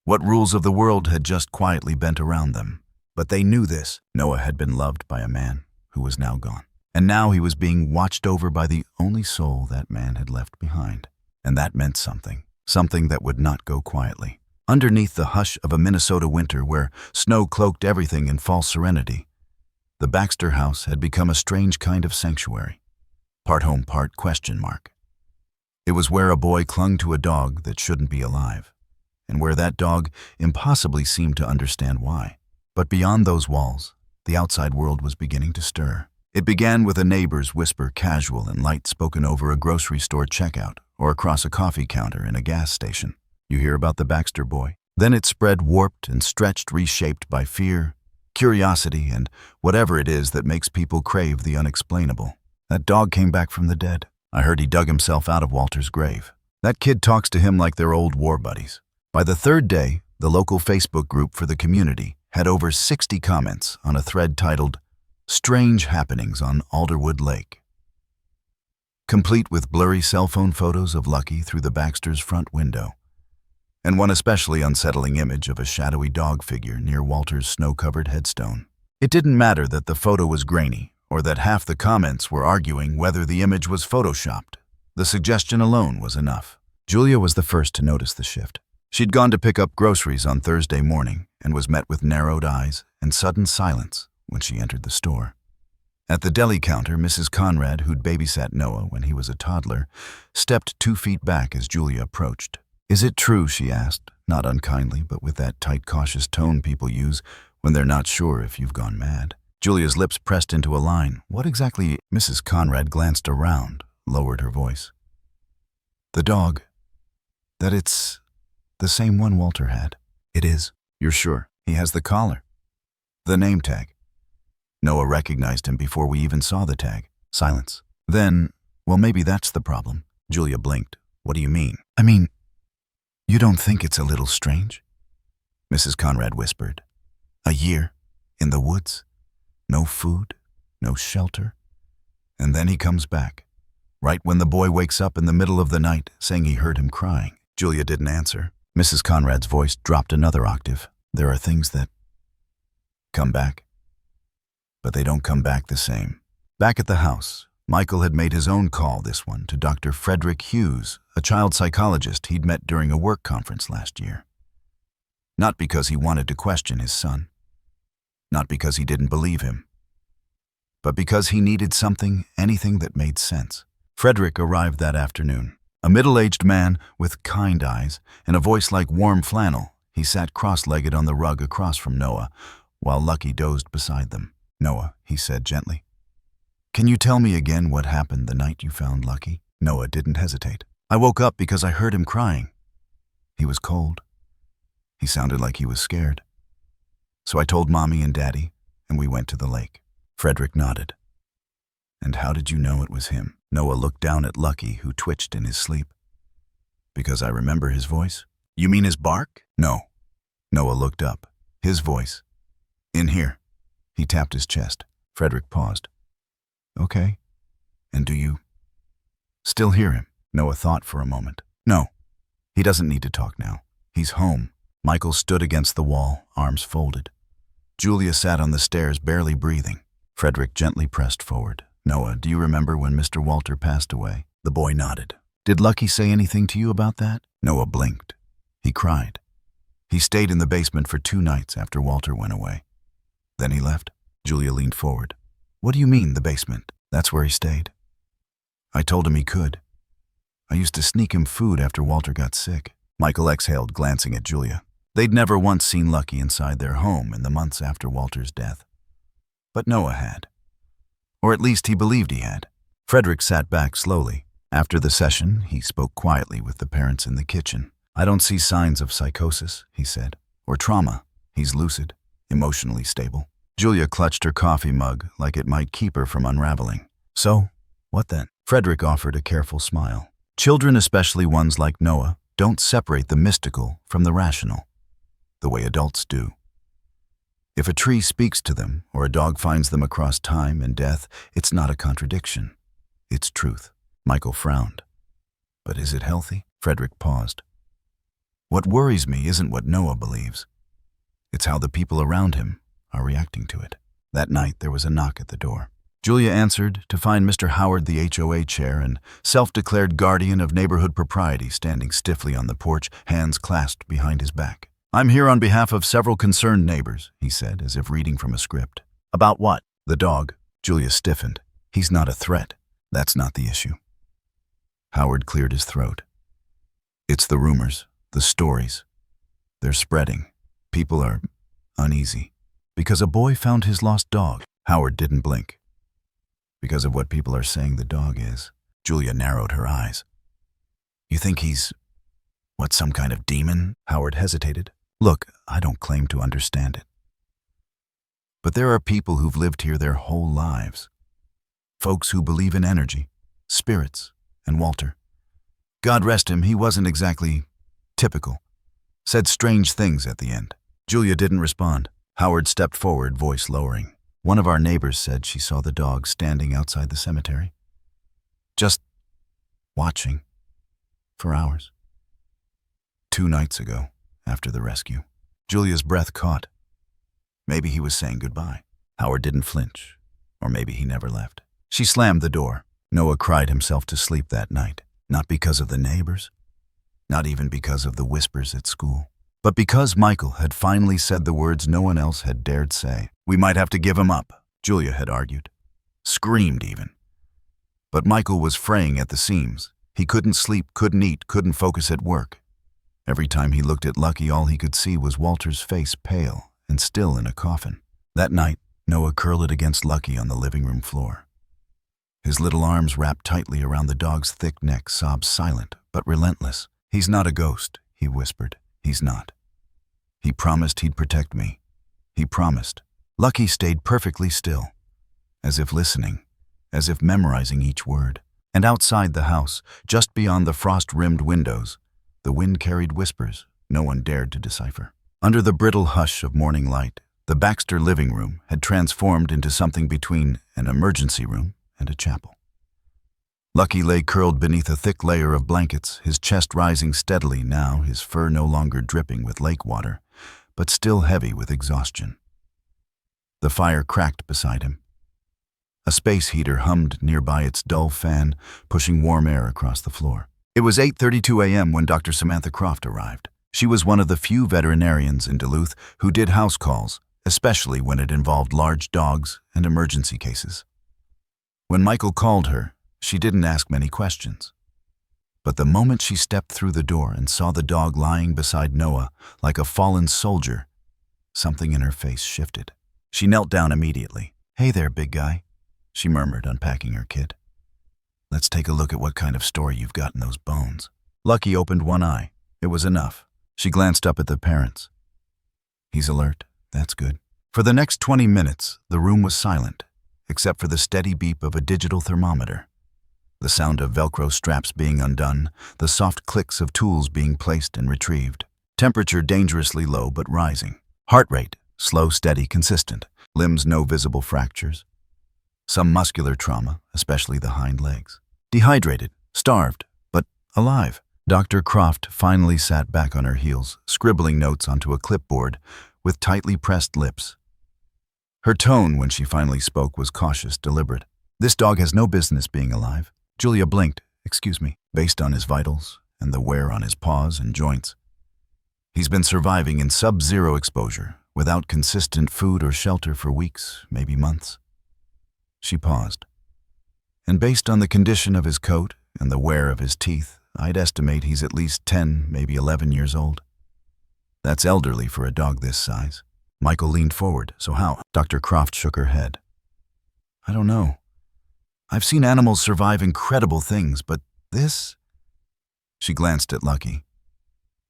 what rules of the world had just quietly bent around them. But they knew this. Noah had been loved by a man who was now gone. And now he was being watched over by the only soul that man had left behind. And that meant something that would not go quietly. Underneath the hush of a Minnesota winter where snow cloaked everything in false serenity, the Baxter house had become a strange kind of sanctuary. Part home, part question mark. It was where a boy clung to a dog that shouldn't be alive, and where that dog impossibly seemed to understand why. But beyond those walls, the outside world was beginning to stir. It began with a neighbor's whisper, casual and light, spoken over a grocery store checkout or across a coffee counter in a gas station. You hear about the Baxter boy? Then it spread, warped and stretched, reshaped by fear, curiosity, and whatever it is that makes people crave the unexplainable. That dog came back from the dead. I heard he dug himself out of Walter's grave. That kid talks to him like they're old war buddies. By the third day, the local Facebook group for the community had over 60 comments on a thread titled, "Strange Happenings on Alderwood Lake," complete with blurry cell phone photos of Lucky through the Baxter's front window, and one especially unsettling image of a shadowy dog figure near Walter's snow-covered headstone. It didn't matter that the photo was grainy, or that half the comments were arguing whether the image was photoshopped. The suggestion alone was enough. Julia was the first to notice the shift. She'd gone to pick up groceries on Thursday morning and was met with narrowed eyes and sudden silence when she entered the store. At the deli counter, Mrs. Conrad, who'd babysat Noah when he was a toddler, stepped 2 feet back as Julia approached. "Is it true?" she asked, not unkindly, but with that tight, cautious tone people use when they're not sure if you've gone mad. Julia's lips pressed into a line. "What exactly?" Mrs. Conrad glanced around, lowered her voice. "The dog. That it's the same one Walter had." "It is." "You're sure? He has the collar, the name tag." Noah recognized him before we even saw the tag. Silence. Then, "Well, maybe that's the problem." Julia blinked. "What do you mean?" "I mean, you don't think it's a little strange?" Mrs. Conrad whispered. "A year, in the woods, no food, no shelter, and then he comes back, right when the boy wakes up in the middle of the night saying he heard him crying." Julia didn't answer. Mrs. Conrad's voice dropped another octave. "There are things that come back, but they don't come back the same." Back at the house, Michael had made his own call, this one to Dr. Frederick Hughes, a child psychologist he'd met during a work conference last year. Not because he wanted to question his son, not because he didn't believe him, but because he needed something, anything that made sense. Frederick arrived that afternoon. A middle-aged man with kind eyes and a voice like warm flannel. He sat cross-legged on the rug across from Noah, while Lucky dozed beside them. "Noah," he said gently, "can you tell me again what happened the night you found Lucky?" Noah didn't hesitate. "I woke up because I heard him crying. He was cold. He sounded like he was scared. So I told Mommy and Daddy, and we went to the lake." Frederick nodded. "And how did you know it was him?" Noah looked down at Lucky, who twitched in his sleep. "Because I remember his voice." "You mean his bark?" "No." Noah looked up. "His voice. In here." He tapped his chest. Frederick paused. "Okay. And do you still hear him?" Noah thought for a moment. "No. He doesn't need to talk now. He's home." Michael stood against the wall, arms folded. Julia sat on the stairs, barely breathing. Frederick gently pressed forward. "Noah, do you remember when Mr. Walter passed away?" The boy nodded. "Did Lucky say anything to you about that?" Noah blinked. "He cried. He stayed in the basement for 2 nights after Walter went away. Then he left." Julia leaned forward. "What do you mean, the basement?" "That's where he stayed. I told him he could. I used to sneak him food after Walter got sick." Michael exhaled, glancing at Julia. They'd never once seen Lucky inside their home in the months after Walter's death. But Noah had. Or at least he believed he had. Frederick sat back slowly. After the session, he spoke quietly with the parents in the kitchen. "I don't see signs of psychosis," he said, "or trauma. He's lucid, emotionally stable." Julia clutched her coffee mug like it might keep her from unraveling. "So, what then?" Frederick offered a careful smile. "Children, especially ones like Noah, don't separate the mystical from the rational, the way adults do. If a tree speaks to them or a dog finds them across time and death, it's not a contradiction. It's truth." Michael frowned. "But is it healthy?" Frederick paused. "What worries me isn't what Noah believes. It's how the people around him are reacting to it." That night, there was a knock at the door. Julia answered to find Mr. Howard, the HOA chair and self-declared guardian of neighborhood propriety, standing stiffly on the porch, hands clasped behind his back. "I'm here on behalf of several concerned neighbors," he said, as if reading from a script. "About what?" "The dog." Julia stiffened. "He's not a threat. That's not the issue." Howard cleared his throat. "It's the rumors, the stories. They're spreading. People are uneasy. Because a boy found his lost dog." Howard didn't blink. "Because of what people are saying the dog is." Julia narrowed her eyes. "You think he's, some kind of demon?" Howard hesitated. "Look, I don't claim to understand it. But there are people who've lived here their whole lives. Folks who believe in energy, spirits, and Walter. God rest him, he wasn't exactly typical. Said strange things at the end." Julia didn't respond. Howard stepped forward, voice lowering. "One of our neighbors said she saw the dog standing outside the cemetery. Just watching. For hours. 2 nights ago, after the rescue." Julia's breath caught. Maybe he was saying goodbye. Howard didn't flinch. Or maybe he never left. She slammed the door. Noah cried himself to sleep that night. Not because of the neighbors. Not even because of the whispers at school. But because Michael had finally said the words no one else had dared say. "We might have to give him up," Julia had argued. Screamed even. But Michael was fraying at the seams. He couldn't sleep, couldn't eat, couldn't focus at work. Every time he looked at Lucky, all he could see was Walter's face, pale and still in a coffin. That night, Noah curled against Lucky on the living room floor. His little arms wrapped tightly around the dog's thick neck, sobs silent but relentless. "He's not a ghost," he whispered. "He's not. He promised he'd protect me. He promised." Lucky stayed perfectly still, as if listening, as if memorizing each word. And outside the house, just beyond the frost-rimmed windows, the wind carried whispers no one dared to decipher. Under the brittle hush of morning light, the Baxter living room had transformed into something between an emergency room and a chapel. Lucky lay curled beneath a thick layer of blankets, his chest rising steadily now, his fur no longer dripping with lake water, but still heavy with exhaustion. The fire cracked beside him. A space heater hummed nearby, its dull fan pushing warm air across the floor. It was 8:32 a.m. when Dr. Samantha Croft arrived. She was one of the few veterinarians in Duluth who did house calls, especially when it involved large dogs and emergency cases. When Michael called her, she didn't ask many questions. But the moment she stepped through the door and saw the dog lying beside Noah like a fallen soldier, something in her face shifted. She knelt down immediately. "Hey there, big guy," she murmured, unpacking her kit. "Let's take a look at what kind of story you've got in those bones." Lucky opened one eye. It was enough. She glanced up at the parents. "He's alert. That's good." For the next 20 minutes, the room was silent, except for the steady beep of a digital thermometer, the sound of Velcro straps being undone, the soft clicks of tools being placed and retrieved. Temperature dangerously low but rising. Heart rate, slow, steady, consistent. Limbs, no visible fractures. Some muscular trauma, especially the hind legs. Dehydrated, starved, but alive. Dr. Croft finally sat back on her heels, scribbling notes onto a clipboard with tightly pressed lips. Her tone when she finally spoke was cautious, deliberate. "This dog has no business being alive." Julia blinked. "Excuse me." "Based on his vitals and the wear on his paws and joints. He's been surviving in sub-zero exposure, without consistent food or shelter for weeks, maybe months." She paused. "And based on the condition of his coat and the wear of his teeth, I'd estimate he's at least 10, maybe 11 years old. That's elderly for a dog this size." Michael leaned forward. "So how?" Dr. Croft shook her head. "I don't know. I've seen animals survive incredible things, but This? She glanced at Lucky.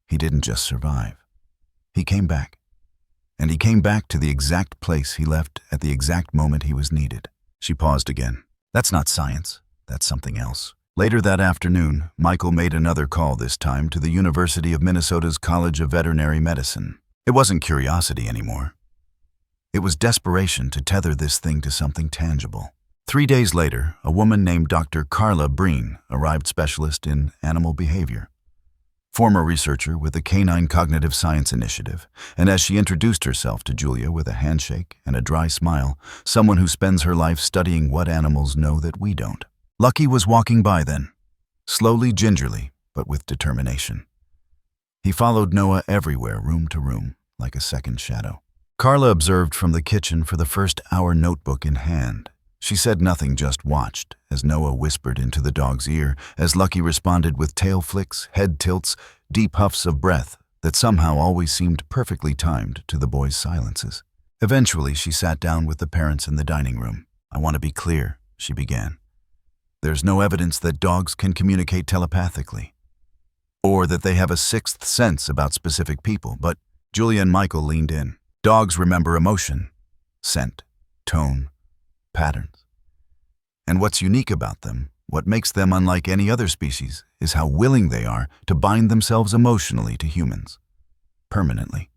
He didn't just survive. He came back. And he came back to the exact place he left at the exact moment he was needed. She paused again. That's not science. That's something else. Later that afternoon, Michael made another call, this time to the University of Minnesota's College of Veterinary Medicine. It wasn't curiosity anymore. It was desperation to tether this thing to something tangible. 3 days later, a woman named Dr. Carla Breen arrived, specialist in animal behavior, former researcher with the Canine Cognitive Science Initiative, and as she introduced herself to Julia with a handshake and a dry smile, someone who spends her life studying what animals know that we don't. Lucky was walking by then, slowly, gingerly, but with determination. He followed Noah everywhere, room to room, like a second shadow. Carla observed from the kitchen for the first hour, notebook in hand. She said nothing, just watched, as Noah whispered into the dog's ear, as Lucky responded with tail flicks, head tilts, deep huffs of breath that somehow always seemed perfectly timed to the boy's silences. Eventually, she sat down with the parents in the dining room. "I want to be clear," she began. "There's no evidence that dogs can communicate telepathically, or that they have a sixth sense about specific people, but..." Julia and Michael leaned in. "Dogs remember emotion, scent, tone, patterns. And what's unique about them, what makes them unlike any other species, is how willing they are to bind themselves emotionally to humans. Permanently.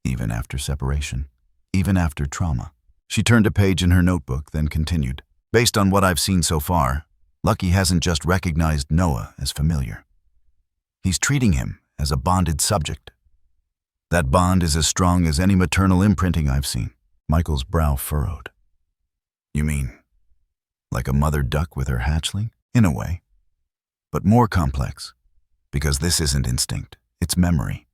Even after separation. Even after trauma." She turned a page in her notebook, then continued. "Based on what I've seen so far, Lucky hasn't just recognized Noah as familiar. He's treating him as a bonded subject. That bond is as strong as any maternal imprinting I've seen." Michael's brow furrowed. "You mean, like a mother duck with her hatchling?" "In a way. But more complex. Because this isn't instinct, it's memory.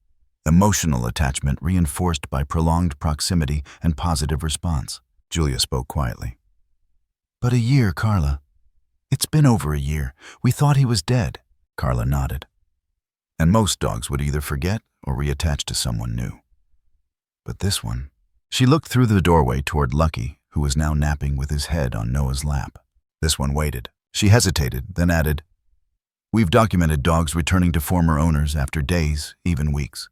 Emotional attachment reinforced by prolonged proximity and positive response." Julia spoke quietly. "But a year, Carla. It's been over a year. We thought he was dead." Carla nodded. "And most dogs would either forget or reattach to someone new. But this one..." She looked through the doorway toward Lucky, who was now napping with his head on Noah's lap. "This one waited." She hesitated, then added, "We've documented dogs returning to former owners after days, even weeks.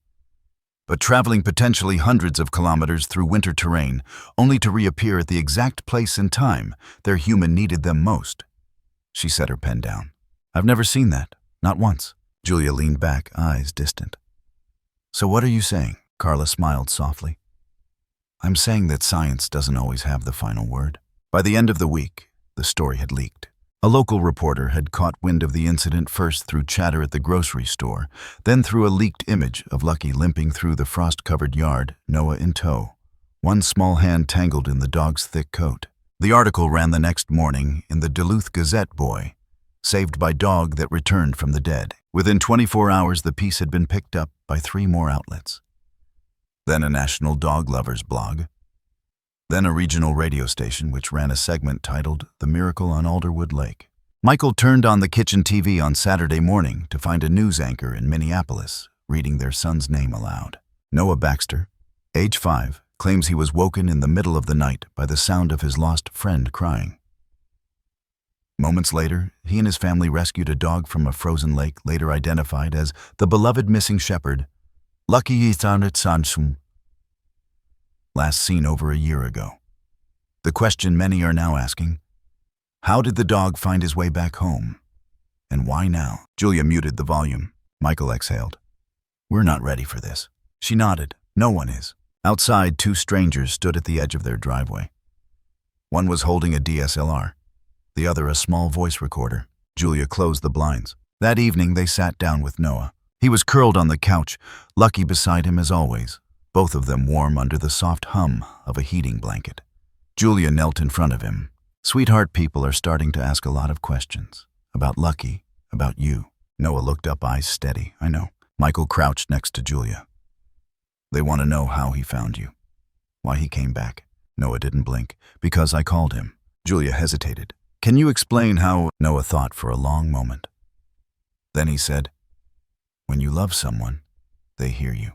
But traveling potentially hundreds of kilometers through winter terrain, only to reappear at the exact place and time their human needed them most." She set her pen down. "I've never seen that, not once." Julia leaned back, eyes distant. "So what are you saying?" Carla smiled softly. "I'm saying that science doesn't always have the final word." By the end of the week, the story had leaked. A local reporter had caught wind of the incident, first through chatter at the grocery store, then through a leaked image of Lucky limping through the frost-covered yard, Noah in tow, one small hand tangled in the dog's thick coat. The article ran the next morning in the Duluth Gazette. Saved by dog that returned from the dead. Within 24 hours, the piece had been picked up by 3 more outlets. Then a national dog lovers blog. Then a regional radio station which ran a segment titled "The Miracle on Alderwood Lake." Michael turned on the kitchen TV on Saturday morning to find a news anchor in Minneapolis reading their son's name aloud. Noah Baxter, age 5, claims he was woken in the middle of the night by the sound of his lost friend crying. Moments later, he and his family rescued a dog from a frozen lake, later identified as the beloved missing shepherd, Lucky Sansum, last seen over a year ago. The question many are now asking, how did the dog find his way back home? And why now? Julia muted the volume. Michael exhaled. "We're not ready for this." She nodded. "No one is." Outside, 2 strangers stood at the edge of their driveway. One was holding a DSLR, the other a small voice recorder. Julia closed the blinds. That evening, they sat down with Noah. He was curled on the couch, Lucky beside him as always, both of them warm under the soft hum of a heating blanket. Julia knelt in front of him. "Sweetheart, people are starting to ask a lot of questions. About Lucky, about you." Noah looked up, eyes steady. "I know." Michael crouched next to Julia. "They want to know how he found you, why he came back." Noah didn't blink. "Because I called him." Julia hesitated. "Can you explain how..." Noah thought for a long moment. Then he said, "When you love someone, they hear you,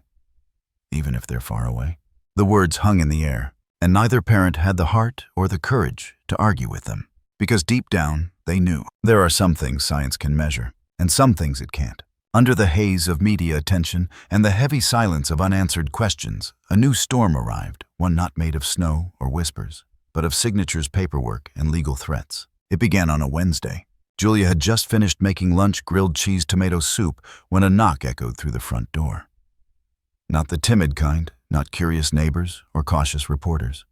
even if they're far away." The words hung in the air, and neither parent had the heart or the courage to argue with them, because deep down, they knew. There are some things science can measure. and some things it can't. Under the haze of media attention and the heavy silence of unanswered questions, a new storm arrived, one not made of snow or whispers, but of signatures, paperwork, and legal threats. It began on a Wednesday. Julia had just finished making lunch grilled cheese tomato soup when a knock echoed through the front door. Not the timid kind, not curious neighbors or cautious reporters.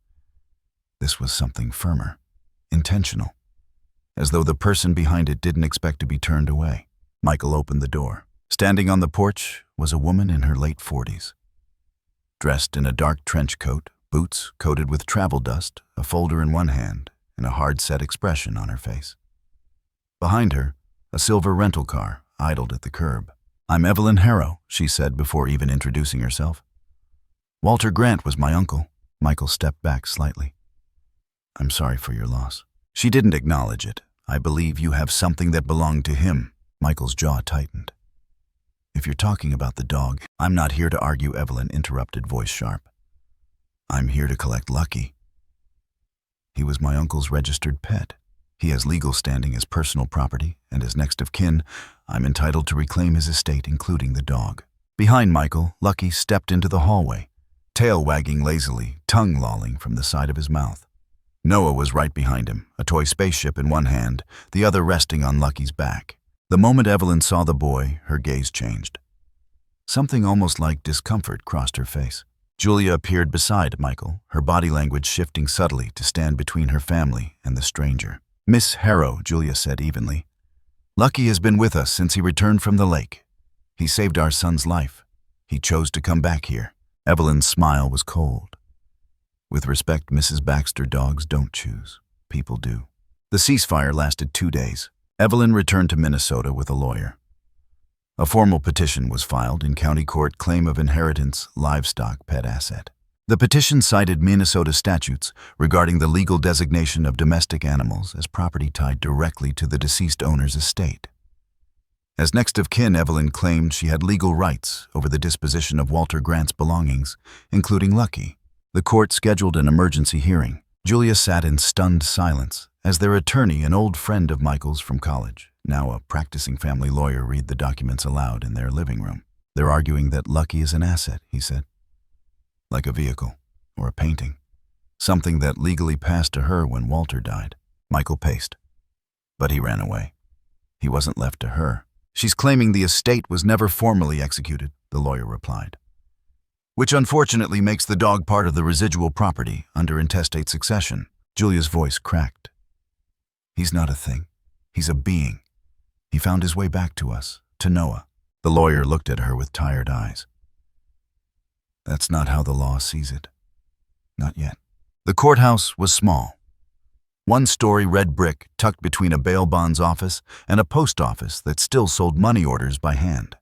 This was something firmer, intentional, as though the person behind it didn't expect to be turned away. Michael opened the door. Standing on the porch was a woman in her late 40s. Dressed in a dark trench coat, boots coated with travel dust, a folder in one hand, and a hard-set expression on her face. Behind her, a silver rental car idled at the curb. "I'm Evelyn Harrow," she said before even introducing herself. "Walter Grant was my uncle." Michael stepped back slightly. "I'm sorry for your loss." She didn't acknowledge it. "I believe you have something that belonged to him." Michael's jaw tightened. "If you're talking about the dog..." "I'm not here to argue," Evelyn interrupted, voice sharp. "I'm here to collect Lucky. He was my uncle's registered pet. He has legal standing as personal property, and as next of kin, I'm entitled to reclaim his estate, including the dog." Behind Michael, Lucky stepped into the hallway, tail wagging lazily, tongue lolling from the side of his mouth. Noah was right behind him, a toy spaceship in one hand, the other resting on Lucky's back. The moment Evelyn saw the boy, her gaze changed. Something almost like discomfort crossed her face. Julia appeared beside Michael, her body language shifting subtly to stand between her family and the stranger. "Miss Harrow," Julia said evenly, "Lucky has been with us since he returned from the lake. He saved our son's life. He chose to come back here." Evelyn's smile was cold. "With respect, Mrs. Baxter, dogs don't choose. People do." The ceasefire lasted 2 days. Evelyn returned to Minnesota with a lawyer. A formal petition was filed in county court, claim of inheritance, livestock, pet asset. The petition cited Minnesota statutes regarding the legal designation of domestic animals as property tied directly to the deceased owner's estate. As next of kin, Evelyn claimed she had legal rights over the disposition of Walter Grant's belongings, including Lucky. The court scheduled an emergency hearing. Julia sat in stunned silence as their attorney, an old friend of Michael's from college, now a practicing family lawyer, read the documents aloud in their living room. "They're arguing that Lucky is an asset," he said. "Like a vehicle or a painting. Something that legally passed to her when Walter died." Michael paced. "But he ran away. He wasn't left to her." "She's claiming the estate was never formally executed," the lawyer replied. "Which unfortunately makes the dog part of the residual property under intestate succession." Julia's voice cracked. "He's not a thing. He's a being. He found his way back to us, to Noah." The lawyer looked at her with tired eyes. "That's not how the law sees it. Not yet." The courthouse was small. One-story red brick tucked between a bail bonds office and a post office that still sold money orders by hand.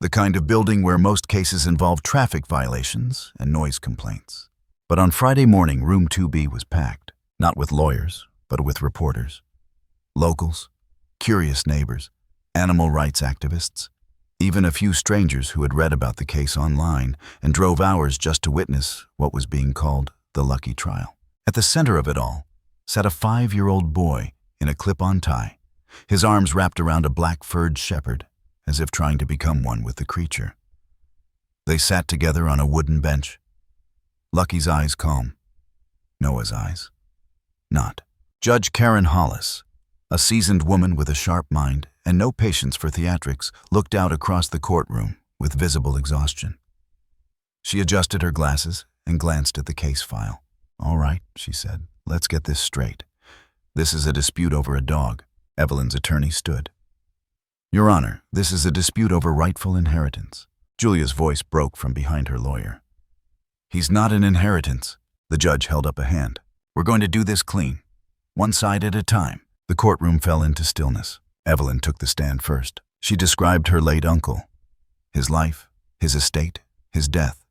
The kind of building where most cases involved traffic violations and noise complaints. But on Friday morning, room 2B was packed, not with lawyers, but with reporters. Locals, curious neighbors, animal rights activists, even a few strangers who had read about the case online and drove hours just to witness what was being called the Lucky trial. At the center of it all sat a 5-year-old boy in a clip-on tie, his arms wrapped around a black furred shepherd, as if trying to become one with the creature. They sat together on a wooden bench, Lucky's eyes calm, Noah's eyes not. Judge Karen Hollis, a seasoned woman with a sharp mind and no patience for theatrics, looked out across the courtroom with visible exhaustion. She adjusted her glasses and glanced at the case file. "All right," she said, "let's get this straight. This is a dispute over a dog." Evelyn's attorney stood. "Your Honor, this is a dispute over rightful inheritance." Julia's voice broke from behind her lawyer. "He's not an inheritance." The judge held up a hand. "We're going to do this clean, one side at a time." The courtroom fell into stillness. Evelyn took the stand first. She described her late uncle, his life, his estate, his death.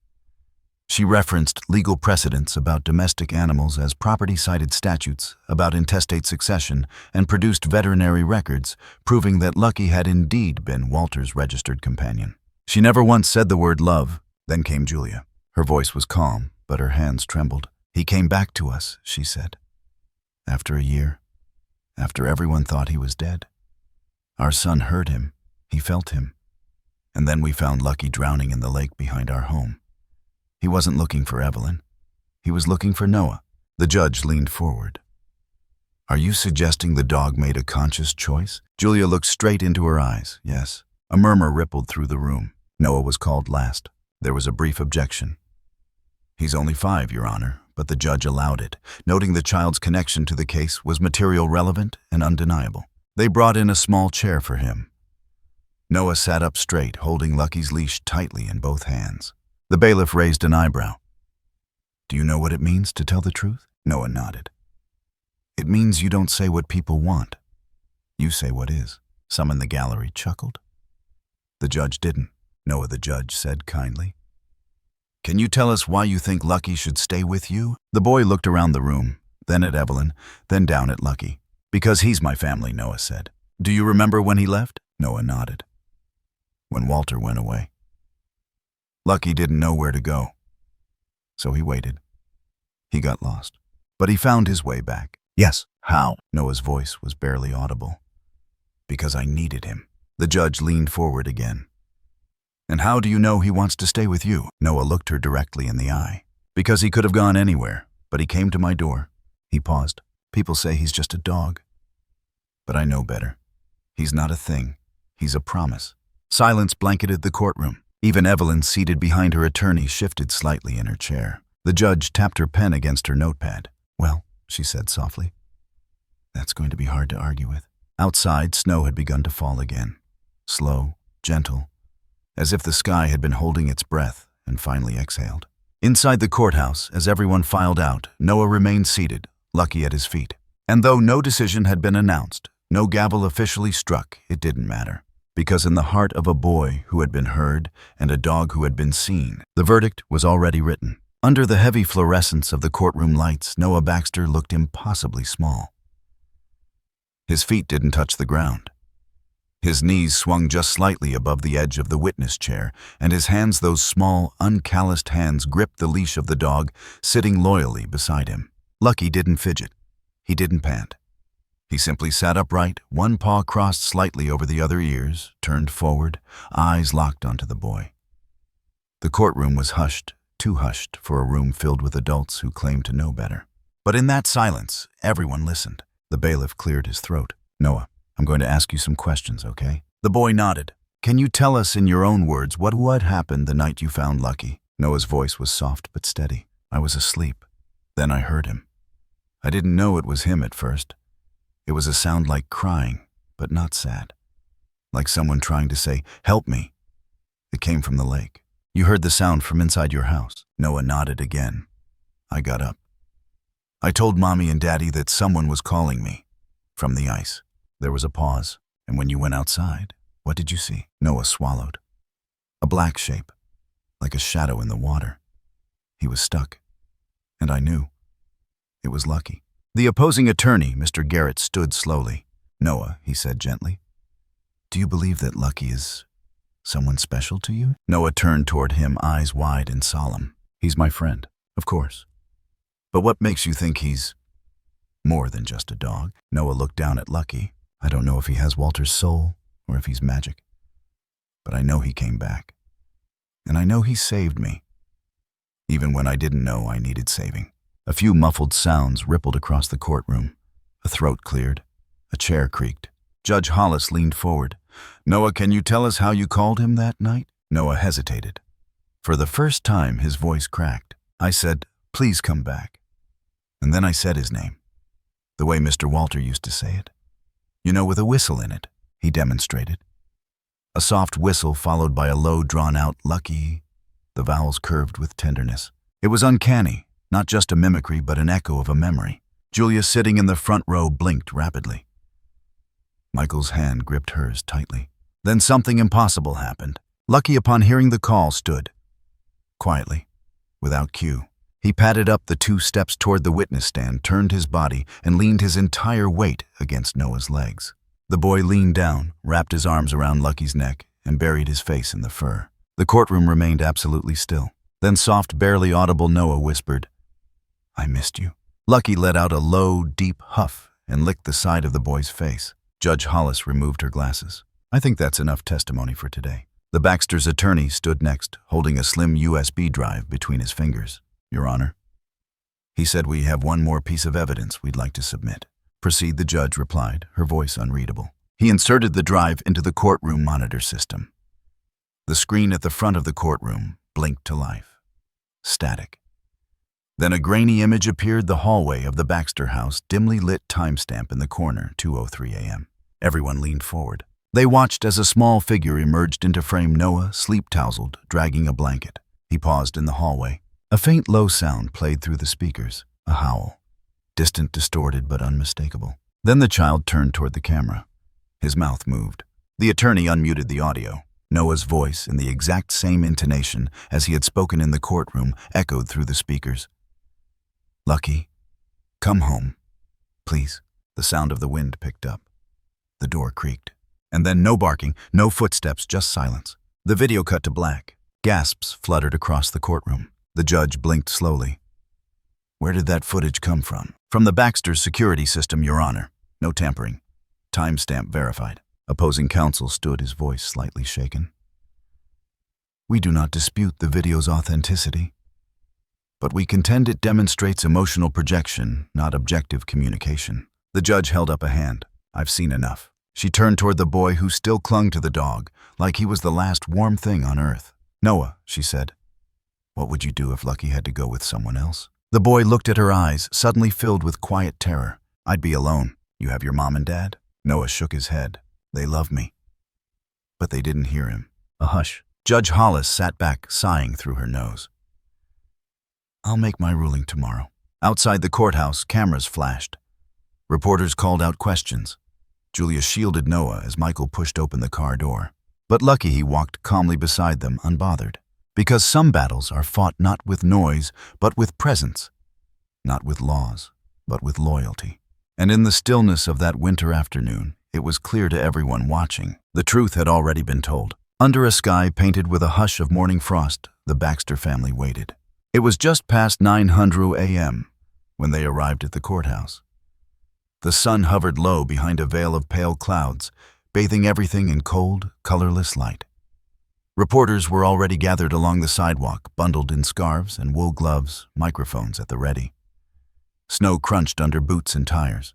She referenced legal precedents about domestic animals as property cited statutes about intestate succession and produced veterinary records proving that Lucky had indeed been Walter's registered companion. She never once said the word love. Then came Julia. Her voice was calm, but her hands trembled. "He came back to us," she said. "After a year, after everyone thought he was dead. Our son heard him. He felt him. And then we found Lucky drowning in the lake behind our home. He wasn't looking for Evelyn. He was looking for Noah. The judge leaned forward. Are you suggesting the dog made a conscious choice? Julia looked straight into her eyes. Yes. A murmur rippled through the room. Noah was called last. There was a brief objection. He's only 5, Your Honor, but the judge allowed it, noting the child's connection to the case was material relevant and undeniable. They brought in a small chair for him. Noah sat up straight, holding Lucky's leash tightly in both hands. The bailiff raised an eyebrow. Do you know what it means to tell the truth? Noah nodded. It means you don't say what people want. You say what is. Some in the gallery chuckled. The judge didn't. Noah, the judge said kindly. Can you tell us why you think Lucky should stay with you? The boy looked around the room, then at Evelyn, then down at Lucky. Because he's my family, Noah said. Do you remember when he left? Noah nodded. When Walter went away. Lucky didn't know where to go. So he waited. He got lost. But he found his way back. Yes. How? Noah's voice was barely audible. Because I needed him. The judge leaned forward again. And how do you know he wants to stay with you? Noah looked her directly in the eye. Because he could have gone anywhere, but he came to my door. He paused. People say he's just a dog. But I know better. He's not a thing. He's a promise. Silence blanketed the courtroom. Even Evelyn, seated behind her attorney, shifted slightly in her chair. The judge tapped her pen against her notepad. Well, she said softly. That's going to be hard to argue with. Outside, snow had begun to fall again. Slow, gentle, as if the sky had been holding its breath and finally exhaled. Inside the courthouse, as everyone filed out, Noah remained seated, Lucky at his feet. And though no decision had been announced, no gavel officially struck, it didn't matter. Because in the heart of a boy who had been heard and a dog who had been seen, the verdict was already written. Under the heavy fluorescence of the courtroom lights, Noah Baxter looked impossibly small. His feet didn't touch the ground. His knees swung just slightly above the edge of the witness chair, and his hands, those small, uncalloused hands, gripped the leash of the dog, sitting loyally beside him. Lucky didn't fidget. He didn't pant. He simply sat upright, one paw crossed slightly over the other ears, turned forward, eyes locked onto the boy. The courtroom was hushed, too hushed for a room filled with adults who claimed to know better. But in that silence, everyone listened. The bailiff cleared his throat. Noah, I'm going to ask you some questions, okay? The boy nodded. Can you tell us in your own words what happened the night you found Lucky? Noah's voice was soft but steady. I was asleep. Then I heard him. I didn't know it was him at first. It was a sound like crying, but not sad. Like someone trying to say, help me. It came from the lake. You heard the sound from inside your house. Noah nodded again. I got up. I told Mommy and Daddy that someone was calling me. From the ice. There was a pause. And when you went outside, what did you see? Noah swallowed. A black shape, like a shadow in the water. He was stuck. And I knew. It was Lucky. The opposing attorney, Mr. Garrett, stood slowly. Noah, he said gently, do you believe that Lucky is someone special to you? Noah turned toward him, eyes wide and solemn. He's my friend, of course. But what makes you think he's more than just a dog? Noah looked down at Lucky. I don't know if he has Walter's soul or if he's magic. But I know he came back. And I know he saved me. Even when I didn't know I needed saving. A few muffled sounds rippled across the courtroom. A throat cleared. A chair creaked. Judge Hollis leaned forward. Noah, can you tell us how you called him that night? Noah hesitated. For the first time, his voice cracked. I said, please come back. And then I said his name. The way Mr. Walter used to say it. You know, with a whistle in it, he demonstrated. A soft whistle followed by a low, drawn-out Lucky. The vowels curved with tenderness. It was uncanny, not just a mimicry, but an echo of a memory. Julia, sitting in the front row, blinked rapidly. Michael's hand gripped hers tightly. Then something impossible happened. Lucky, upon hearing the call, stood. Quietly, without cue. He padded up the 2 steps toward the witness stand, turned his body, and leaned his entire weight against Noah's legs. The boy leaned down, wrapped his arms around Lucky's neck, and buried his face in the fur. The courtroom remained absolutely still. Then soft, barely audible Noah whispered, I missed you. Lucky let out a low, deep huff and licked the side of the boy's face. Judge Hollis removed her glasses. I think that's enough testimony for today. The Baxter's attorney stood next, holding a slim USB drive between his fingers. Your Honor. He said we have one more piece of evidence we'd like to submit. Proceed, the judge replied, her voice unreadable. He inserted the drive into the courtroom monitor system. The screen at the front of the courtroom blinked to life. Static. Then a grainy image appeared, the hallway of the Baxter house, dimly lit timestamp in the corner, 2:03 a.m. Everyone leaned forward. They watched as a small figure emerged into frame, Noah, sleep-tousled, dragging a blanket. He paused in the hallway. A faint low sound played through the speakers, a howl, distant, distorted, but unmistakable. Then the child turned toward the camera. His mouth moved. The attorney unmuted the audio. Noah's voice, in the exact same intonation as he had spoken in the courtroom, echoed through the speakers. Lucky, come home, please. The sound of the wind picked up. The door creaked. And then no barking, no footsteps, just silence. The video cut to black. Gasps fluttered across the courtroom. The judge blinked slowly. Where did that footage come from? From the Baxter's security system, Your Honor. No tampering. Timestamp verified. Opposing counsel stood, his voice slightly shaken. We do not dispute the video's authenticity, but we contend it demonstrates emotional projection, not objective communication. The judge held up a hand. I've seen enough. She turned toward the boy who still clung to the dog, like he was the last warm thing on earth. Noah, she said, what would you do if Lucky had to go with someone else? The boy looked at her eyes, suddenly filled with quiet terror. I'd be alone. You have your mom and dad? Noah shook his head. They love me. But they didn't hear him. A hush. Judge Hollis sat back, sighing through her nose. I'll make my ruling tomorrow. Outside the courthouse, cameras flashed. Reporters called out questions. Julia shielded Noah as Michael pushed open the car door. But Lucky, he walked calmly beside them, unbothered. Because some battles are fought not with noise, but with presence. Not with laws, but with loyalty. And in the stillness of that winter afternoon, it was clear to everyone watching. The truth had already been told. Under a sky painted with a hush of morning frost, the Baxter family waited. It was just past 9:00 a.m. when they arrived at the courthouse. The sun hovered low behind a veil of pale clouds, bathing everything in cold, colorless light. Reporters were already gathered along the sidewalk, bundled in scarves and wool gloves, microphones at the ready. Snow crunched under boots and tires.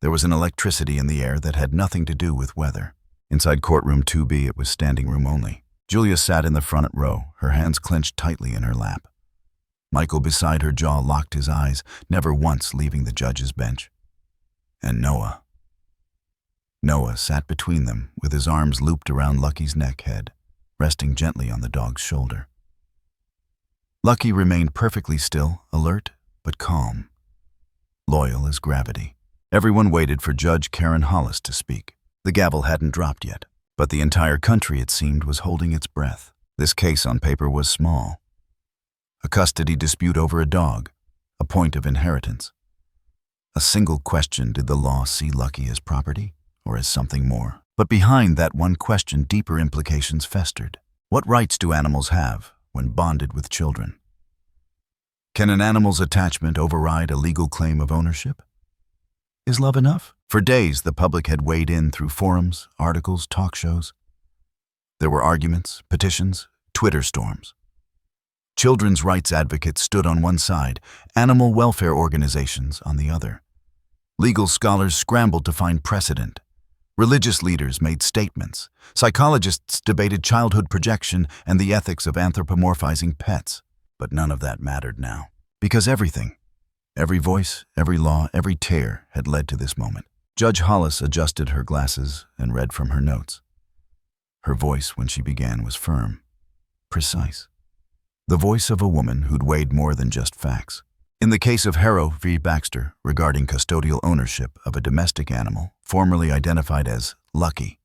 There was an electricity in the air that had nothing to do with weather. Inside courtroom 2B, it was standing room only. Julia sat in the front row, her hands clenched tightly in her lap. Michael, beside her, jaw locked, his eyes, never once leaving the judge's bench. And Noah. Noah sat between them, with his arms looped around Lucky's neck, head resting gently on the dog's shoulder. Lucky remained perfectly still, alert, but calm. Loyal as gravity. Everyone waited for Judge Karen Hollis to speak. The gavel hadn't dropped yet, but the entire country, it seemed, was holding its breath. This case on paper was small. A custody dispute over a dog, a point of inheritance. A single question: did the law see Lucky as property or as something more? But behind that one question, deeper implications festered. What rights do animals have when bonded with children? Can an animal's attachment override a legal claim of ownership? Is love enough? For days, the public had weighed in through forums, articles, talk shows. There were arguments, petitions, Twitter storms. Children's rights advocates stood on one side, animal welfare organizations on the other. Legal scholars scrambled to find precedent. Religious leaders made statements. Psychologists debated childhood projection and the ethics of anthropomorphizing pets. But none of that mattered now. Because everything, every voice, every law, every tear had led to this moment. Judge Hollis adjusted her glasses and read from her notes. Her voice, when she began, was firm, precise. The voice of a woman who'd weighed more than just facts. In the case of Harrow v. Baxter, regarding custodial ownership of a domestic animal, formerly identified as Lucky,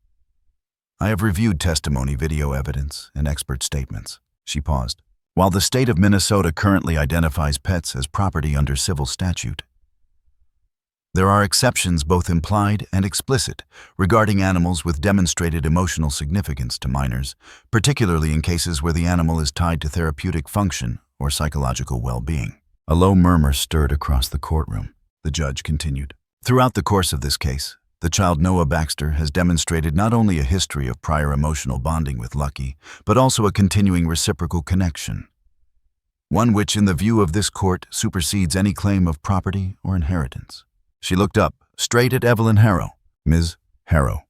I have reviewed testimony, video evidence, and expert statements. She paused. While the state of Minnesota currently identifies pets as property under civil statute, there are exceptions, both implied and explicit, regarding animals with demonstrated emotional significance to minors, particularly in cases where the animal is tied to therapeutic function or psychological well-being. A low murmur stirred across the courtroom. The judge continued. Throughout the course of this case, The child Noah Baxter has demonstrated not only a history of prior emotional bonding with Lucky, but also a continuing reciprocal connection. One which, in the view of this court, supersedes any claim of property or inheritance. She looked up, straight at Evelyn Harrow. Ms. Harrow,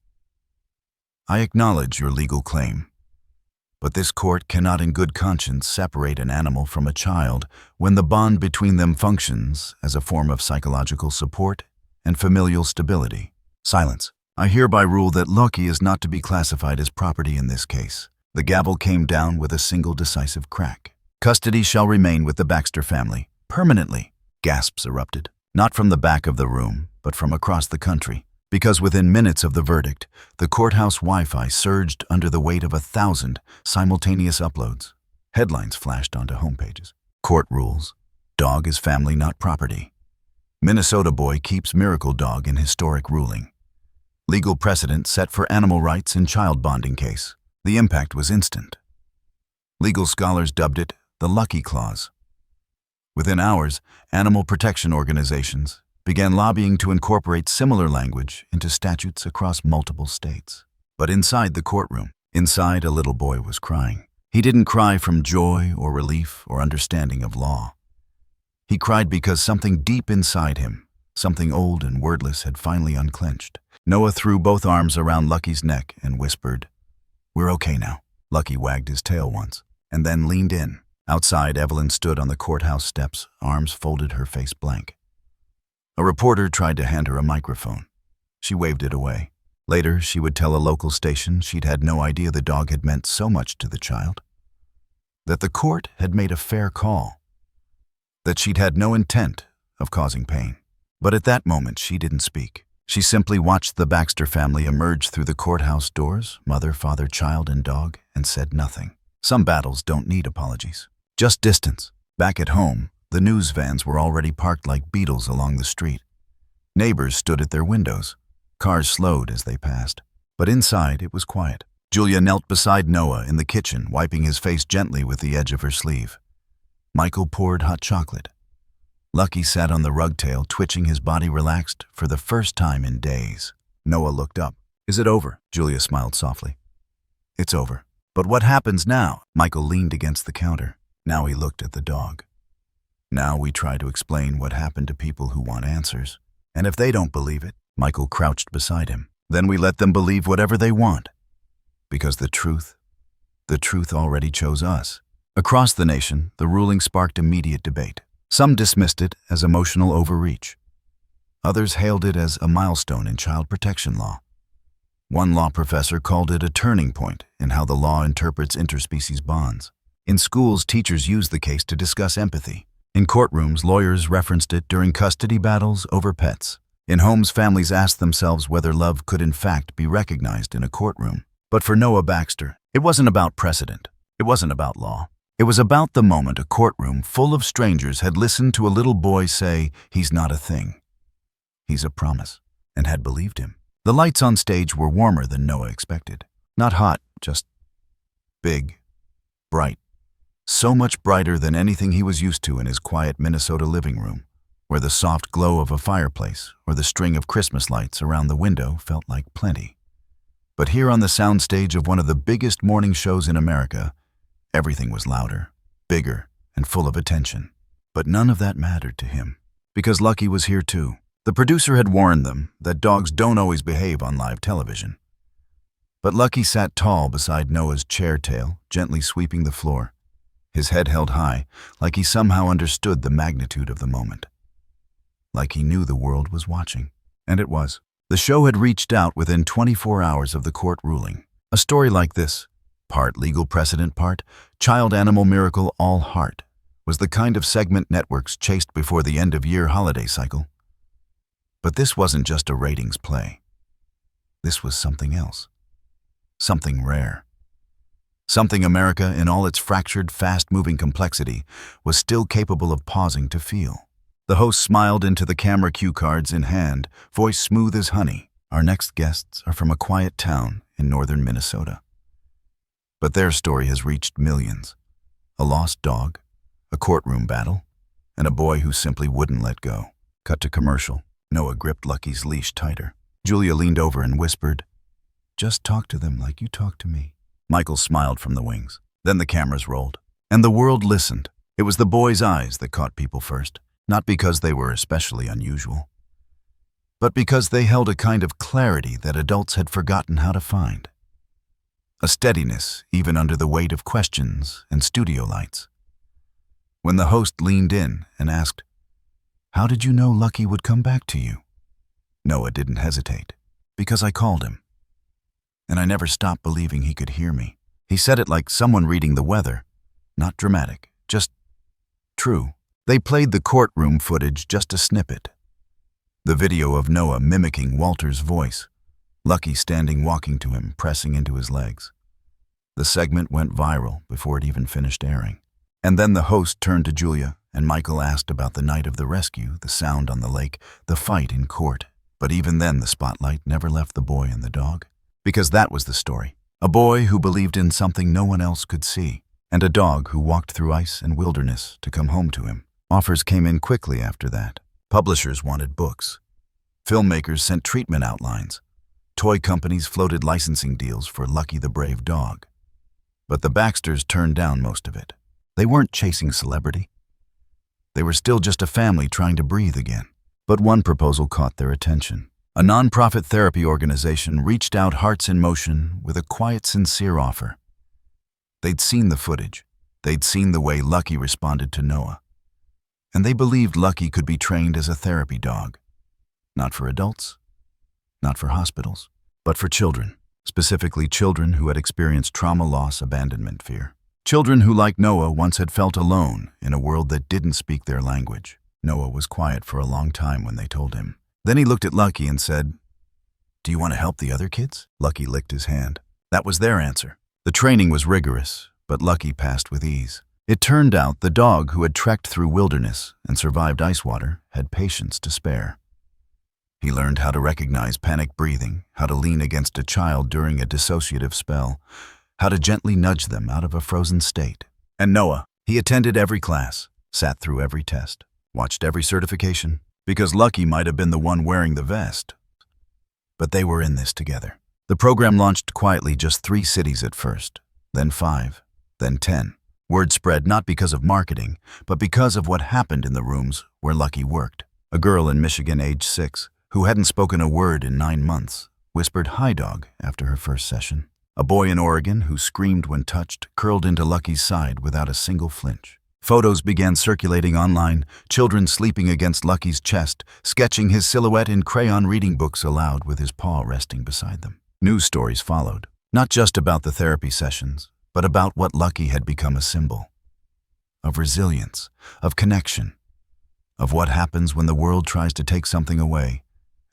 I acknowledge your legal claim, but this court cannot in good conscience separate an animal from a child when the bond between them functions as a form of psychological support and familial stability. Silence. I hereby rule that Lucky is not to be classified as property in this case. The gavel came down with a single decisive crack. Custody shall remain with the Baxter family, permanently. Gasps erupted, not from the back of the room, but from across the country. Because within minutes of the verdict, the courthouse Wi-Fi surged under the weight of 1,000 simultaneous uploads. Headlines flashed onto homepages. Court rules. Dog is family, not property. Minnesota boy keeps miracle dog in historic ruling. Legal precedent set for animal rights in child bonding case. The impact was instant. Legal scholars dubbed it the Lucky Clause. Within hours, animal protection organizations began lobbying to incorporate similar language into statutes across multiple states. But inside the courtroom, inside a little boy was crying. He didn't cry from joy or relief or understanding of law. He cried because something deep inside him, something old and wordless, had finally unclenched. Noah threw both arms around Lucky's neck and whispered, "We're okay now." Lucky wagged his tail once, and then leaned in. Outside, Evelyn stood on the courthouse steps, arms folded, her face blank. A reporter tried to hand her a microphone. She waved it away. Later, she would tell a local station she'd had no idea the dog had meant so much to the child, that the court had made a fair call, that she'd had no intent of causing pain. But at that moment, she didn't speak. She simply watched the Baxter family emerge through the courthouse doors, mother, father, child, and dog, and said nothing. Some battles don't need apologies, just distance. Back at home, the news vans were already parked like beetles along the street. Neighbors stood at their windows. Cars slowed as they passed. But inside, it was quiet. Julia knelt beside Noah in the kitchen, wiping his face gently with the edge of her sleeve. Michael poured hot chocolate. Lucky sat on the rug tail, twitching, his body relaxed for the first time in days. Noah looked up. "Is it over?" Julia smiled softly. "It's over. But what happens now?" Michael leaned against the counter. Now he looked at the dog. "Now we try to explain what happened to people who want answers. And if they don't believe it," Michael crouched beside him, "then we let them believe whatever they want. Because the truth already chose us." Across the nation, the ruling sparked immediate debate. Some dismissed it as emotional overreach. Others hailed it as a milestone in child protection law. One law professor called it a turning point in how the law interprets interspecies bonds. In schools, teachers used the case to discuss empathy. In courtrooms, lawyers referenced it during custody battles over pets. In homes, families asked themselves whether love could in fact be recognized in a courtroom. But for Noah Baxter, it wasn't about precedent. It wasn't about law. It was about the moment a courtroom full of strangers had listened to a little boy say, "He's not a thing. He's a promise," and had believed him. The lights on stage were warmer than Noah expected. Not hot, just big, bright. So much brighter than anything he was used to in his quiet Minnesota living room, where the soft glow of a fireplace or the string of Christmas lights around the window felt like plenty. But here on the soundstage of one of the biggest morning shows in America, everything was louder, bigger, and full of attention. But none of that mattered to him, because Lucky was here too. The producer had warned them that dogs don't always behave on live television. But Lucky sat tall beside Noah's chair tail, gently sweeping the floor, his head held high, like he somehow understood the magnitude of the moment. Like he knew the world was watching. And it was. The show had reached out within 24 hours of the court ruling. A story like this, part legal precedent, part child-animal miracle, all heart, was the kind of segment networks chased before the end-of-year holiday cycle. But this wasn't just a ratings play. This was something else. Something rare. Something America, in all its fractured, fast-moving complexity, was still capable of pausing to feel. The host smiled into the camera, cue cards in hand, voice smooth as honey. Our next guests are from a quiet town in northern Minnesota. But their story has reached millions. A lost dog, a courtroom battle, and a boy who simply wouldn't let go. Cut to commercial. Noah gripped Lucky's leash tighter. Julia leaned over and whispered, "Just talk to them like you talk to me." Michael smiled from the wings. Then the cameras rolled, and the world listened. It was the boy's eyes that caught people first, not because they were especially unusual, but because they held a kind of clarity that adults had forgotten how to find. A steadiness even under the weight of questions and studio lights. When the host leaned in and asked, "How did you know Lucky would come back to you?" Noah didn't hesitate. "Because I called him. And I never stopped believing he could hear me." He said it like someone reading the weather. Not dramatic, just true. They played the courtroom footage, just a snippet. The video of Noah mimicking Walter's voice, Lucky standing walking to him, pressing into his legs. The segment went viral before it even finished airing. And then the host turned to Julia, and Michael asked about the night of the rescue, the sound on the lake, the fight in court. But even then the spotlight never left the boy and the dog. Because that was the story. A boy who believed in something no one else could see, and a dog who walked through ice and wilderness to come home to him. Offers came in quickly after that. Publishers wanted books. Filmmakers sent treatment outlines. Toy companies floated licensing deals for Lucky the Brave Dog. But the Baxters turned down most of it. They weren't chasing celebrity. They were still just a family trying to breathe again. But one proposal caught their attention. A non-profit therapy organization reached out, hearts in motion, with a quiet, sincere offer. They'd seen the footage. They'd seen the way Lucky responded to Noah. And they believed Lucky could be trained as a therapy dog. Not for adults, not for hospitals, but for children. Specifically children who had experienced trauma, loss, abandonment, fear. Children who, like Noah, once had felt alone in a world that didn't speak their language. Noah was quiet for a long time when they told him. Then he looked at Lucky and said, "Do you want to help the other kids?" Lucky licked his hand. That was their answer. The training was rigorous, but Lucky passed with ease. It turned out the dog who had trekked through wilderness and survived ice water had patience to spare. He learned how to recognize panic breathing, how to lean against a child during a dissociative spell, how to gently nudge them out of a frozen state. And Noah, he attended every class, sat through every test, watched every certification, because Lucky might have been the one wearing the vest. But they were in this together. The program launched quietly, just 3 cities at first, then 5, then 10. Word spread not because of marketing, but because of what happened in the rooms where Lucky worked. A girl in Michigan, age 6, who hadn't spoken a word in 9 months, whispered "Hi, dog" after her first session. A boy in Oregon who screamed when touched, curled into Lucky's side without a single flinch. Photos began circulating online, children sleeping against Lucky's chest, sketching his silhouette in crayon, reading books aloud with his paw resting beside them. News stories followed, not just about the therapy sessions, but about what Lucky had become, a symbol of resilience, of connection, of what happens when the world tries to take something away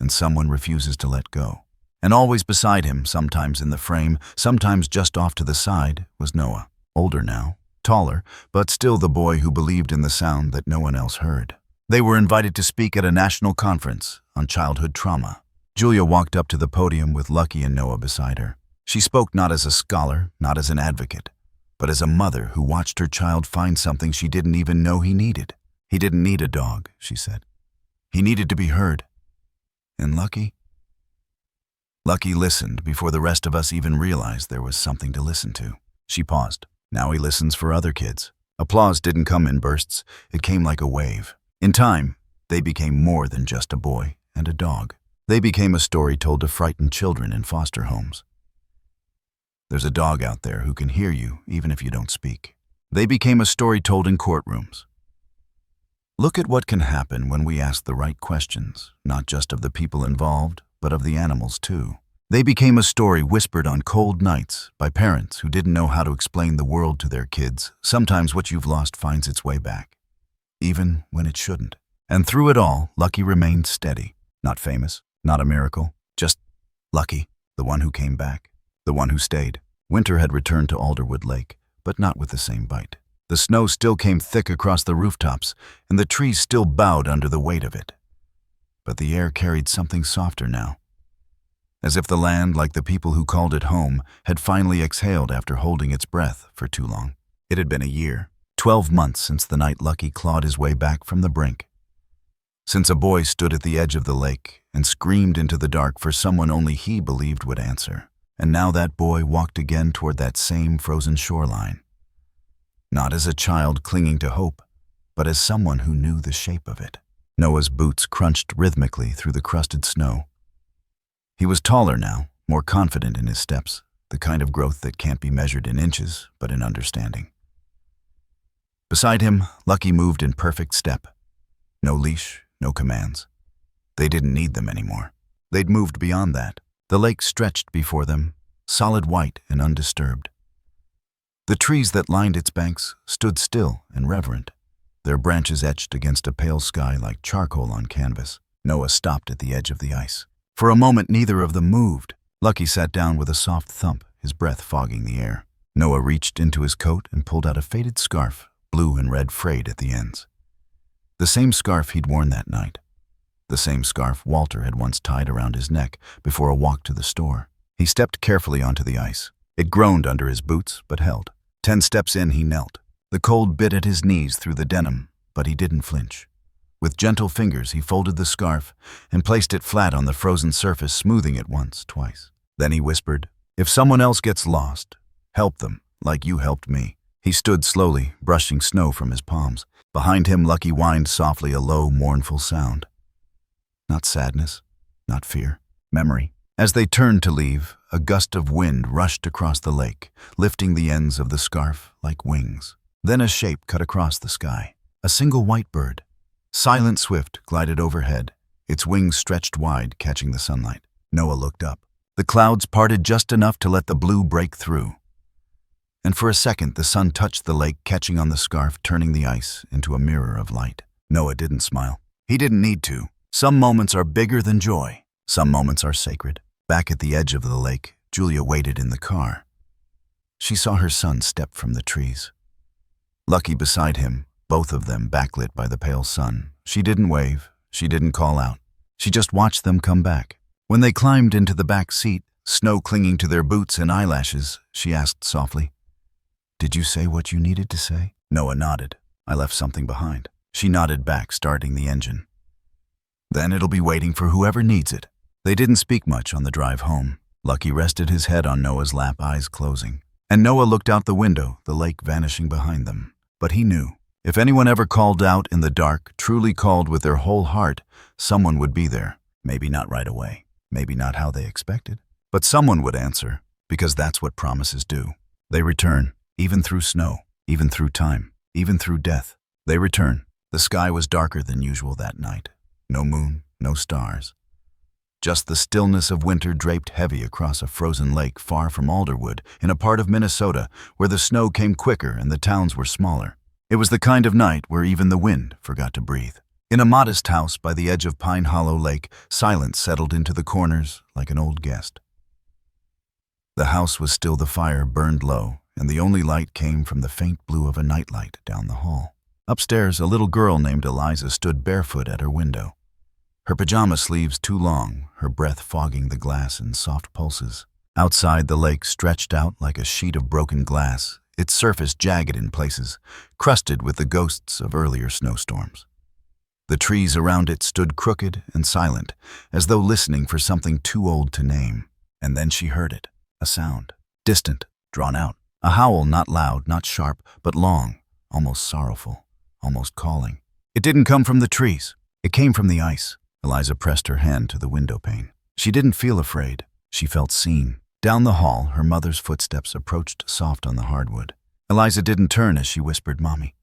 and someone refuses to let go. And always beside him, sometimes in the frame, sometimes just off to the side, was Noah. Older now, taller, but still the boy who believed in the sound that no one else heard. They were invited to speak at a national conference on childhood trauma. Julia walked up to the podium with Lucky and Noah beside her. She spoke not as a scholar, not as an advocate, but as a mother who watched her child find something she didn't even know he needed. He didn't need a dog, she said. He needed to be heard. And Lucky listened before the rest of us even realized there was something to listen to. She paused. Now he listens for other kids. Applause didn't come in bursts. It came like a wave. In time, they became more than just a boy and a dog. They became a story told to frightened children in foster homes. There's a dog out there who can hear you even if you don't speak. They became a story told in courtrooms. Look at what can happen when we ask the right questions, not just of the people involved, but of the animals too. They became a story whispered on cold nights by parents who didn't know how to explain the world to their kids. Sometimes what you've lost finds its way back, even when it shouldn't. And through it all, Lucky remained steady. Not famous, not a miracle, just Lucky, the one who came back, the one who stayed. Winter had returned to Alderwood Lake, but not with the same bite. The snow still came thick across the rooftops, and the trees still bowed under the weight of it. But the air carried something softer now, as if the land, like the people who called it home, had finally exhaled after holding its breath for too long. It had been a year, 12 months since the night Lucky clawed his way back from the brink. since a boy stood at the edge of the lake and screamed into the dark for someone only he believed would answer. And now that boy walked again toward that same frozen shoreline. Not as a child clinging to hope, but as someone who knew the shape of it. Noah's boots crunched rhythmically through the crusted snow. He was taller now, more confident in his steps, the kind of growth that can't be measured in inches, but in understanding. Beside him, Lucky moved in perfect step. No leash, no commands. They didn't need them anymore. They'd moved beyond that. The lake stretched before them, solid white and undisturbed. The trees that lined its banks stood still and reverent, their branches etched against a pale sky like charcoal on canvas. Noah stopped at the edge of the ice. For a moment, neither of them moved. Lucky sat down with a soft thump, his breath fogging the air. Noah reached into his coat and pulled out a faded scarf, blue and red frayed at the ends. The same scarf he'd worn that night. The same scarf Walter had once tied around his neck before a walk to the store. He stepped carefully onto the ice. It groaned under his boots, but held. 10 steps in, he knelt. The cold bit at his knees through the denim, but he didn't flinch. With gentle fingers, he folded the scarf and placed it flat on the frozen surface, smoothing it once, twice. Then he whispered, "If someone else gets lost, help them, like you helped me." He stood slowly, brushing snow from his palms. Behind him, Lucky whined softly, a low, mournful sound. Not sadness, not fear, memory. As they turned to leave, a gust of wind rushed across the lake, lifting the ends of the scarf like wings. Then a shape cut across the sky. A single white bird, silent, swift, glided overhead, its wings stretched wide, catching the sunlight. Noah looked up. The clouds parted just enough to let the blue break through. And for a second, the sun touched the lake, catching on the scarf, turning the ice into a mirror of light. Noah didn't smile. He didn't need to. Some moments are bigger than joy. Some moments are sacred. Back at the edge of the lake, Julia waited in the car. She saw her son step from the trees. Lucky beside him, both of them backlit by the pale sun. She didn't wave. She didn't call out. She just watched them come back. When they climbed into the back seat, snow clinging to their boots and eyelashes, she asked softly, "Did you say what you needed to say?" Noah nodded. "I left something behind." She nodded back, starting the engine. "Then it'll be waiting for whoever needs it." They didn't speak much on the drive home. Lucky rested his head on Noah's lap, eyes closing. And Noah looked out the window, the lake vanishing behind them. But he knew, if anyone ever called out in the dark, truly called with their whole heart, someone would be there. Maybe not right away, maybe not how they expected, but someone would answer, because that's what promises do. They return, even through snow, even through time, even through death. They return. The sky was darker than usual that night. No moon, no stars. Just the stillness of winter draped heavy across a frozen lake far from Alderwood, in a part of Minnesota where the snow came quicker and the towns were smaller. It was the kind of night where even the wind forgot to breathe. In a modest house by the edge of Pine Hollow Lake, silence settled into the corners like an old guest. The house was still. The fire burned low, and the only light came from the faint blue of a nightlight down the hall. Upstairs, a little girl named Eliza stood barefoot at her window. Her pajama sleeves too long, her breath fogging the glass in soft pulses. Outside, the lake stretched out like a sheet of broken glass, its surface jagged in places, crusted with the ghosts of earlier snowstorms. The trees around it stood crooked and silent, as though listening for something too old to name. And then she heard it, a sound, distant, drawn out, a howl not loud, not sharp, but long, almost sorrowful, almost calling. It didn't come from the trees. It came from the ice. Eliza pressed her hand to the window pane. She didn't feel afraid. She felt seen. Down the hall, her mother's footsteps approached soft on the hardwood. Eliza didn't turn as she whispered, "Mommy,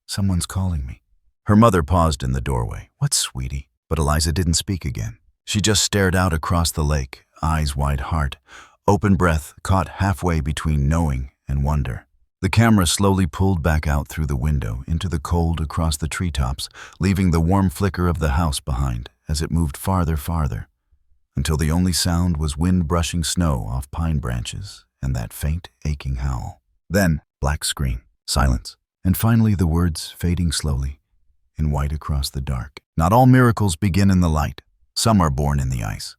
someone's calling me." Her mother paused in the doorway. "What, sweetie?" But Eliza didn't speak again. She just stared out across the lake, eyes wide, heart, open breath caught halfway between knowing and wonder. The camera slowly pulled back out through the window into the cold across the treetops, leaving the warm flicker of the house behind as it moved farther, until the only sound was wind brushing snow off pine branches and that faint, aching howl. Then, black screen, silence, and finally the words fading slowly, in white across the dark. Not all miracles begin in the light. Some are born in the ice.